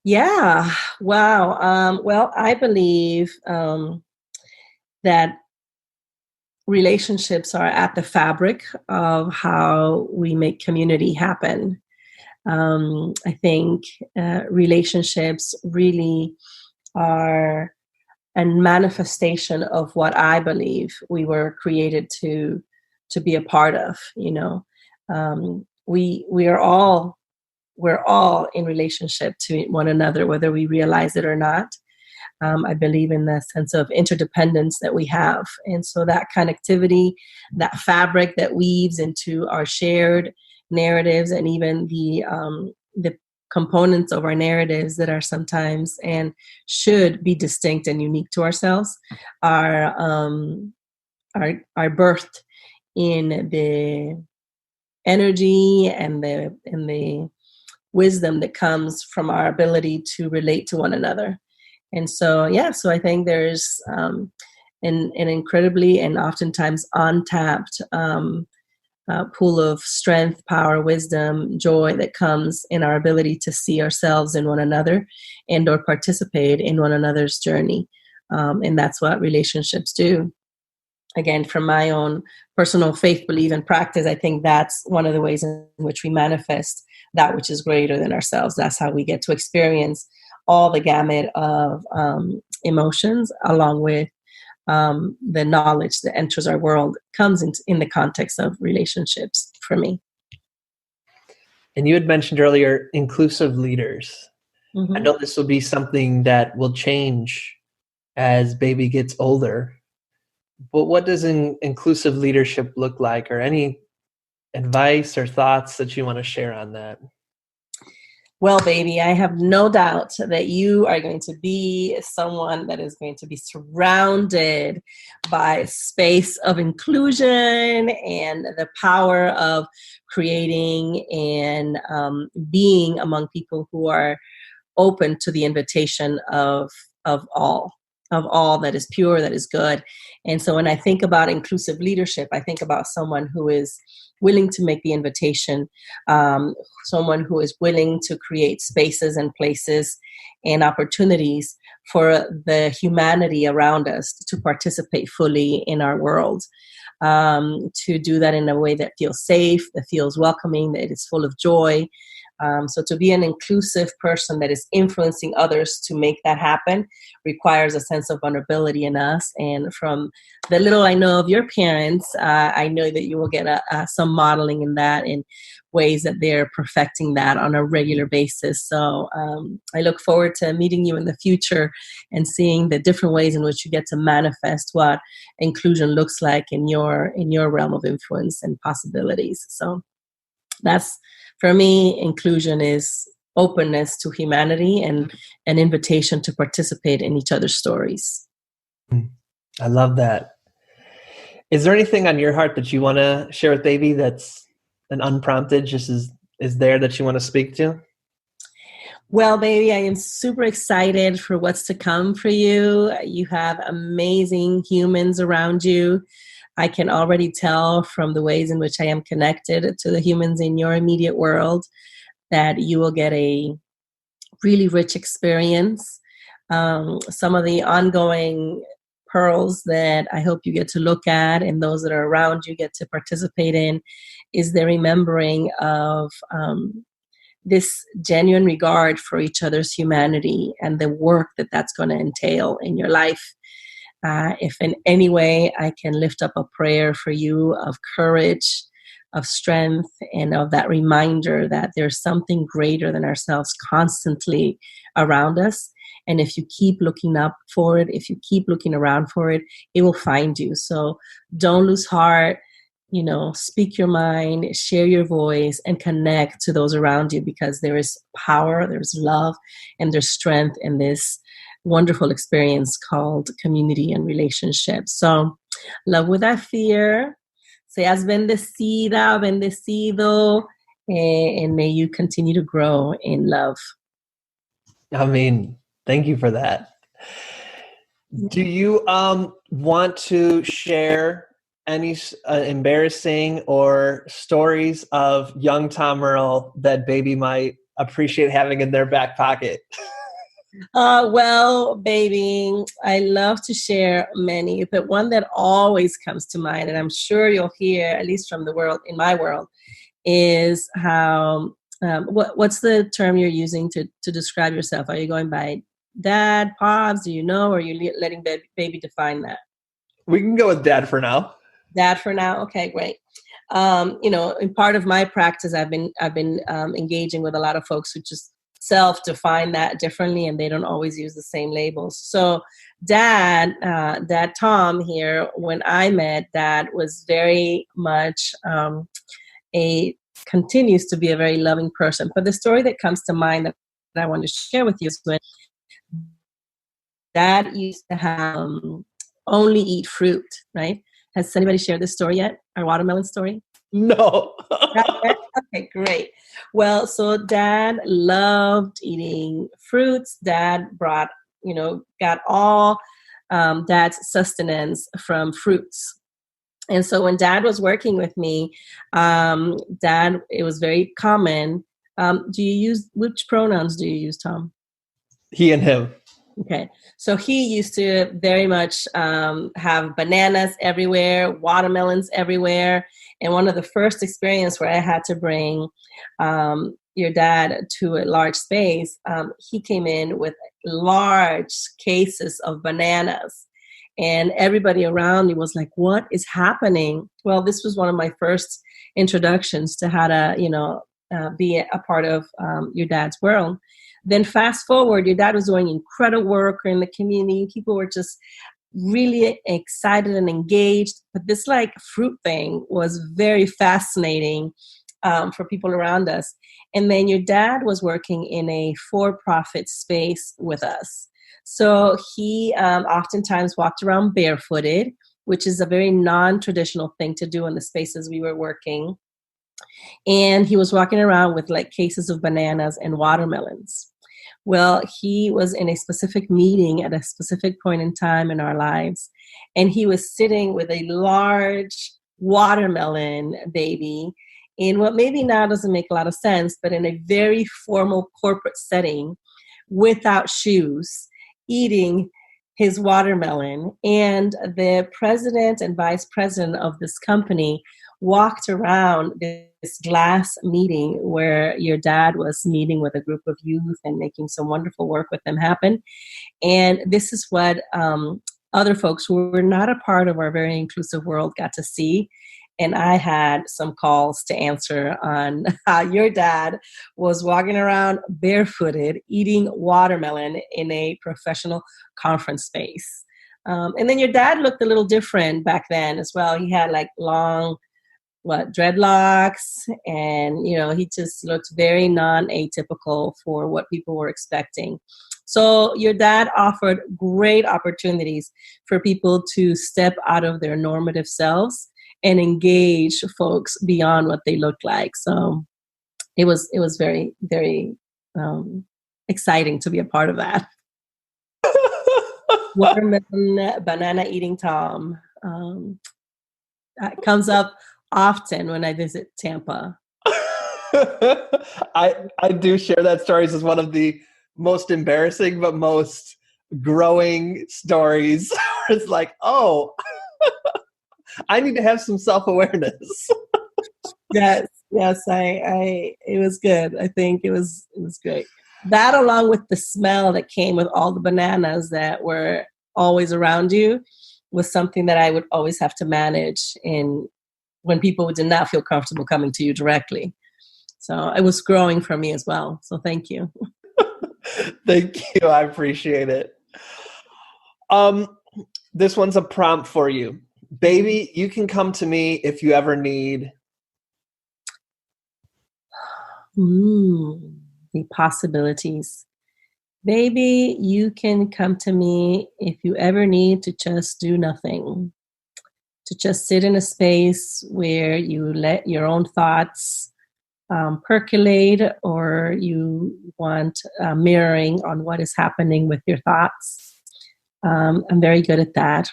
[SPEAKER 7] Yeah. Wow. Well, I believe that relationships are at the fabric of how we make community happen. I think relationships really are a manifestation of what I believe we were created to be a part of. You know, We are all, we're all in relationship to one another, whether we realize it or not. I believe in the sense of interdependence that we have. And so that connectivity, that fabric that weaves into our shared narratives, and even the components of our narratives that are sometimes and should be distinct and unique to ourselves, are birthed in the energy and the wisdom that comes from our ability to relate to one another. And so, so I think there's an incredibly and oftentimes untapped pool of strength, power, wisdom, joy that comes in our ability to see ourselves in one another and or participate in one another's journey. And that's what relationships do. Again, from my own personal faith, belief, and practice, I think that's one of the ways in which we manifest that which is greater than ourselves. That's how we get to experience all the gamut of emotions, along with the knowledge that enters our world, comes in the context of relationships for me.
[SPEAKER 1] And you had mentioned earlier inclusive leaders.
[SPEAKER 7] Mm-hmm.
[SPEAKER 1] I know this will be something that will change as baby gets older. But what does inclusive leadership look like, or any advice or thoughts that you want to share on that?
[SPEAKER 7] Well, baby, I have no doubt that you are going to be someone that is going to be surrounded by a space of inclusion and the power of creating and being among people who are open to the invitation of all that is pure, that is good. And so when I think about inclusive leadership, I think about someone who is willing to make the invitation, someone who is willing to create spaces and places and opportunities for the humanity around us to participate fully in our world, to do that in a way that feels safe, that feels welcoming, that is full of joy. So to be an inclusive person that is influencing others to make that happen requires a sense of vulnerability in us. And from the little I know of your parents, I know that you will get some modeling in that, in ways that they're perfecting that on a regular basis. So I look forward to meeting you in the future and seeing the different ways in which you get to manifest what inclusion looks like in your realm of influence and possibilities. So that's, for me, inclusion is openness to humanity and an invitation to participate in each other's stories.
[SPEAKER 1] I love that. Is there anything on your heart that you want to share with baby that's an unprompted, just is there, that you want to speak to?
[SPEAKER 7] Well, baby, I am super excited for what's to come for you. You have amazing humans around you. I can already tell from the ways in which I am connected to the humans in your immediate world that you will get a really rich experience. Some of the ongoing pearls that I hope you get to look at, and those that are around you get to participate in, is the remembering of this genuine regard for each other's humanity and the work that that's going to entail in your life. If in any way I can lift up a prayer for you of courage, of strength, and of that reminder that there's something greater than ourselves constantly around us. And if you keep looking up for it, if you keep looking around for it, it will find you. So don't lose heart. Speak your mind, share your voice, and connect to those around you, because there is power, there's love, and there's strength in this wonderful experience called community and relationships. So, love without fear. Seas bendecida, bendecido, and may you continue to grow in love.
[SPEAKER 1] I mean, thank you for that. Do you want to share any embarrassing or stories of young Tom Morelle that baby might appreciate having in their back pocket?
[SPEAKER 7] Well, baby, I love to share many, but one that always comes to mind, and I'm sure you'll hear, at least from the world, in my world, is how, what's the term you're using to describe yourself? Are you going by dad, pops, do you know, or are you letting baby define that?
[SPEAKER 1] We can go with dad for now.
[SPEAKER 7] Dad for now? Okay, great. In part of my practice, I've been engaging with a lot of folks who just self-define that differently, and they don't always use the same labels. So Dad Tom here, when I met Dad, was very much continues to be a very loving person. But the story that comes to mind that I want to share with you is when Dad used to have only eat fruit, right? Has anybody shared this story yet? Our watermelon story?
[SPEAKER 1] No.
[SPEAKER 7] Okay, great. Well, so Dad loved eating fruits. Dad got all Dad's sustenance from fruits. And so when Dad was working with me, it was very common. Which pronouns do you use, Tom?
[SPEAKER 1] He and him.
[SPEAKER 7] Okay. So he used to very much have bananas everywhere, watermelons everywhere. And one of the first experience where I had to bring your dad to a large space, he came in with large cases of bananas. And everybody around me was like, what is happening? Well, this was one of my first introductions to how to, be a part of your dad's world. Then fast forward, your dad was doing incredible work in the community. People were just really excited and engaged. But this fruit thing was very fascinating for people around us. And then your dad was working in a for-profit space with us. So he oftentimes walked around barefooted, which is a very non-traditional thing to do in the spaces we were working. And he was walking around with cases of bananas and watermelons. Well, he was in a specific meeting at a specific point in time in our lives, and he was sitting with a large watermelon baby in what maybe now doesn't make a lot of sense, but in a very formal corporate setting without shoes, eating his watermelon. And the president and vice president of this company walked around this glass meeting where your dad was meeting with a group of youth and making some wonderful work with them happen. And this is what other folks who were not a part of our very inclusive world got to see. And I had some calls to answer on how your dad was walking around barefooted, eating watermelon in a professional conference space. And then your dad looked a little different back then as well. He had long dreadlocks, and he just looked very non-atypical for what people were expecting. So your dad offered great opportunities for people to step out of their normative selves and engage folks beyond what they look like. So it was very, very exciting to be a part of that. Watermelon, banana eating Tom comes up often when I visit Tampa.
[SPEAKER 1] I do share that stories as one of the most embarrassing but most growing stories. It's oh, I need to have some self-awareness.
[SPEAKER 7] Yes, it was good. I think it was great. That, along with the smell that came with all the bananas that were always around you, was something that I would always have to manage when people did not feel comfortable coming to you directly. So it was growing for me as well. So thank you.
[SPEAKER 1] Thank you. I appreciate it. This one's a prompt for you. Baby, you can come to me if you ever need.
[SPEAKER 7] The possibilities. Baby, you can come to me if you ever need to just do nothing. To just sit in a space where you let your own thoughts percolate, or you want mirroring on what is happening with your thoughts. I'm very good at that.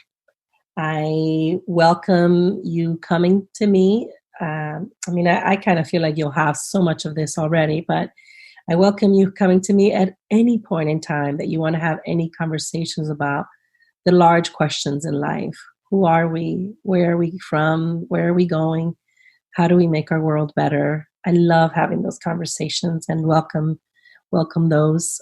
[SPEAKER 7] I welcome you coming to me. I kind of feel like you'll have so much of this already, but I welcome you coming to me at any point in time that you want to have any conversations about the large questions in life. Who are we? Where are we from? Where are we going? How do we make our world better? I love having those conversations and welcome those.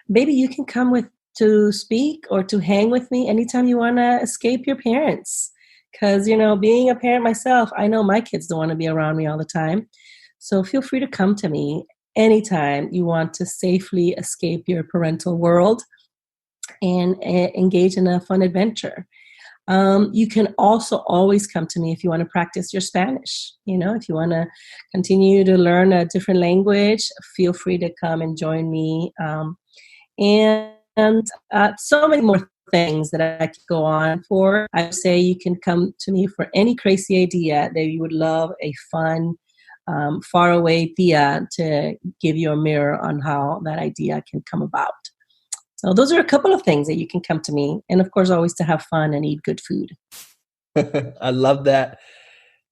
[SPEAKER 7] Maybe you can come to speak or to hang with me anytime you want to escape your parents. Because, being a parent myself, I know my kids don't want to be around me all the time. So feel free to come to me anytime you want to safely escape your parental world and engage in a fun adventure. You can also always come to me if you want to practice your Spanish. If you want to continue to learn a different language, feel free to come and join me. And so many more things that I could go on for. I would say you can come to me for any crazy idea that you would love a fun, faraway tia to give you a mirror on how that idea can come about. So those are a couple of things that you can come to me. And of course, always to have fun and eat good food.
[SPEAKER 1] I love that.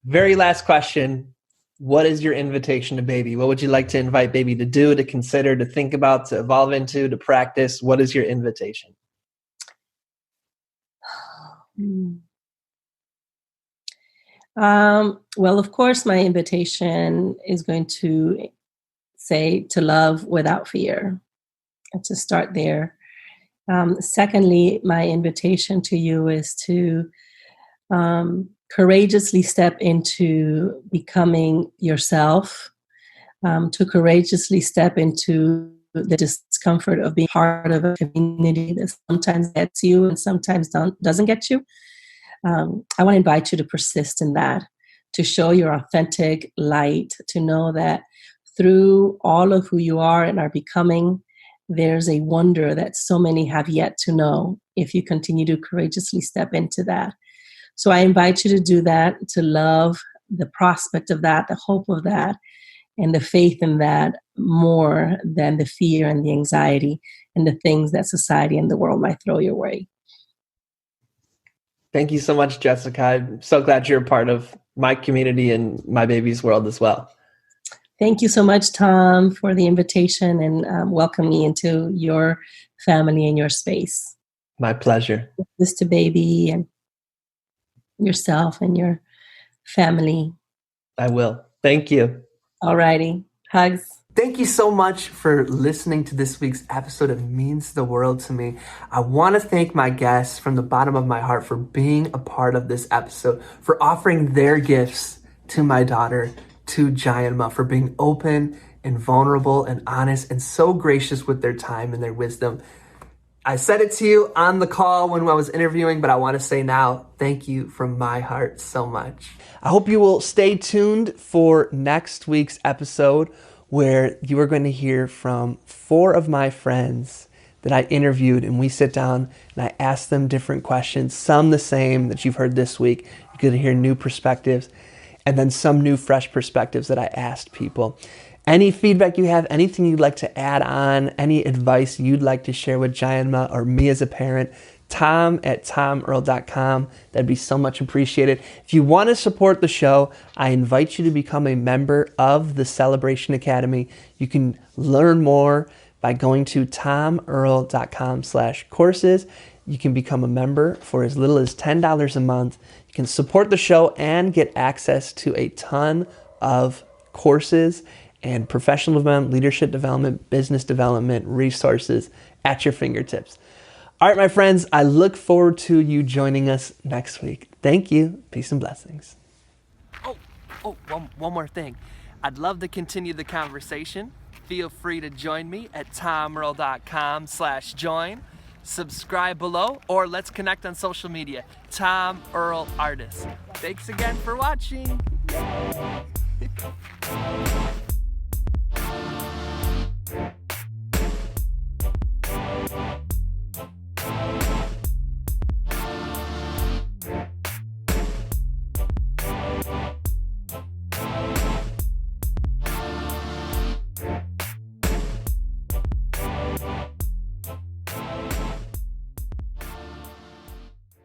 [SPEAKER 1] Very last question. What is your invitation to baby? What would you like to invite baby to do, to consider, to think about, to evolve into, to practice? What is your invitation?
[SPEAKER 7] Well, of course, my invitation is going to say to love without fear. And to start there. Secondly, my invitation to you is to courageously step into becoming yourself, to courageously step into the discomfort of being part of a community that sometimes gets you and sometimes doesn't get you. I want to invite you to persist in that, to show your authentic light, to know that through all of who you are and are becoming, there's a wonder that so many have yet to know if you continue to courageously step into that. So I invite you to do that, to love the prospect of that, the hope of that, and the faith in that more than the fear and the anxiety and the things that society and the world might throw your way.
[SPEAKER 1] Thank you so much, Jessica. I'm so glad you're a part of my community and my baby's world as well.
[SPEAKER 7] Thank you so much, Tom, for the invitation and welcoming me into your family and your space.
[SPEAKER 1] My pleasure.
[SPEAKER 7] This to baby and yourself and your family.
[SPEAKER 1] I will. Thank you.
[SPEAKER 7] All righty. Hugs.
[SPEAKER 1] Thank you so much for listening to this week's episode. It means the world to me. I want to thank my guests from the bottom of my heart for being a part of this episode, for offering their gifts to my daughter, to Jayanma, for being open and vulnerable and honest and so gracious with their time and their wisdom. I said it to you on the call when I was interviewing, but I want to say now, thank you from my heart so much. I hope you will stay tuned for next week's episode, where you are going to hear from 4 of my friends that I interviewed, and we sit down and I ask them different questions, some the same that you've heard this week. You're going to hear new perspectives, and then some new fresh perspectives that I asked people. Any feedback you have, anything you'd like to add on, any advice you'd like to share with Jayanma or me as a parent, tom@tomearl.com. That'd be so much appreciated. If you want to support the show, I invite you to become a member of the Celebration Academy. You can learn more by going to tomearl.com/courses. You can become a member for as little as $10 a month. You can support the show and get access to a ton of courses and professional development, leadership development, business development resources at your fingertips. All right, my friends, I look forward to you joining us next week. Thank you. Peace and blessings. One more thing. I'd love to continue the conversation. Feel free to join me at tomearl.com/join. Subscribe below, or let's connect on social media. Tom Earl Artist. Thanks again for watching.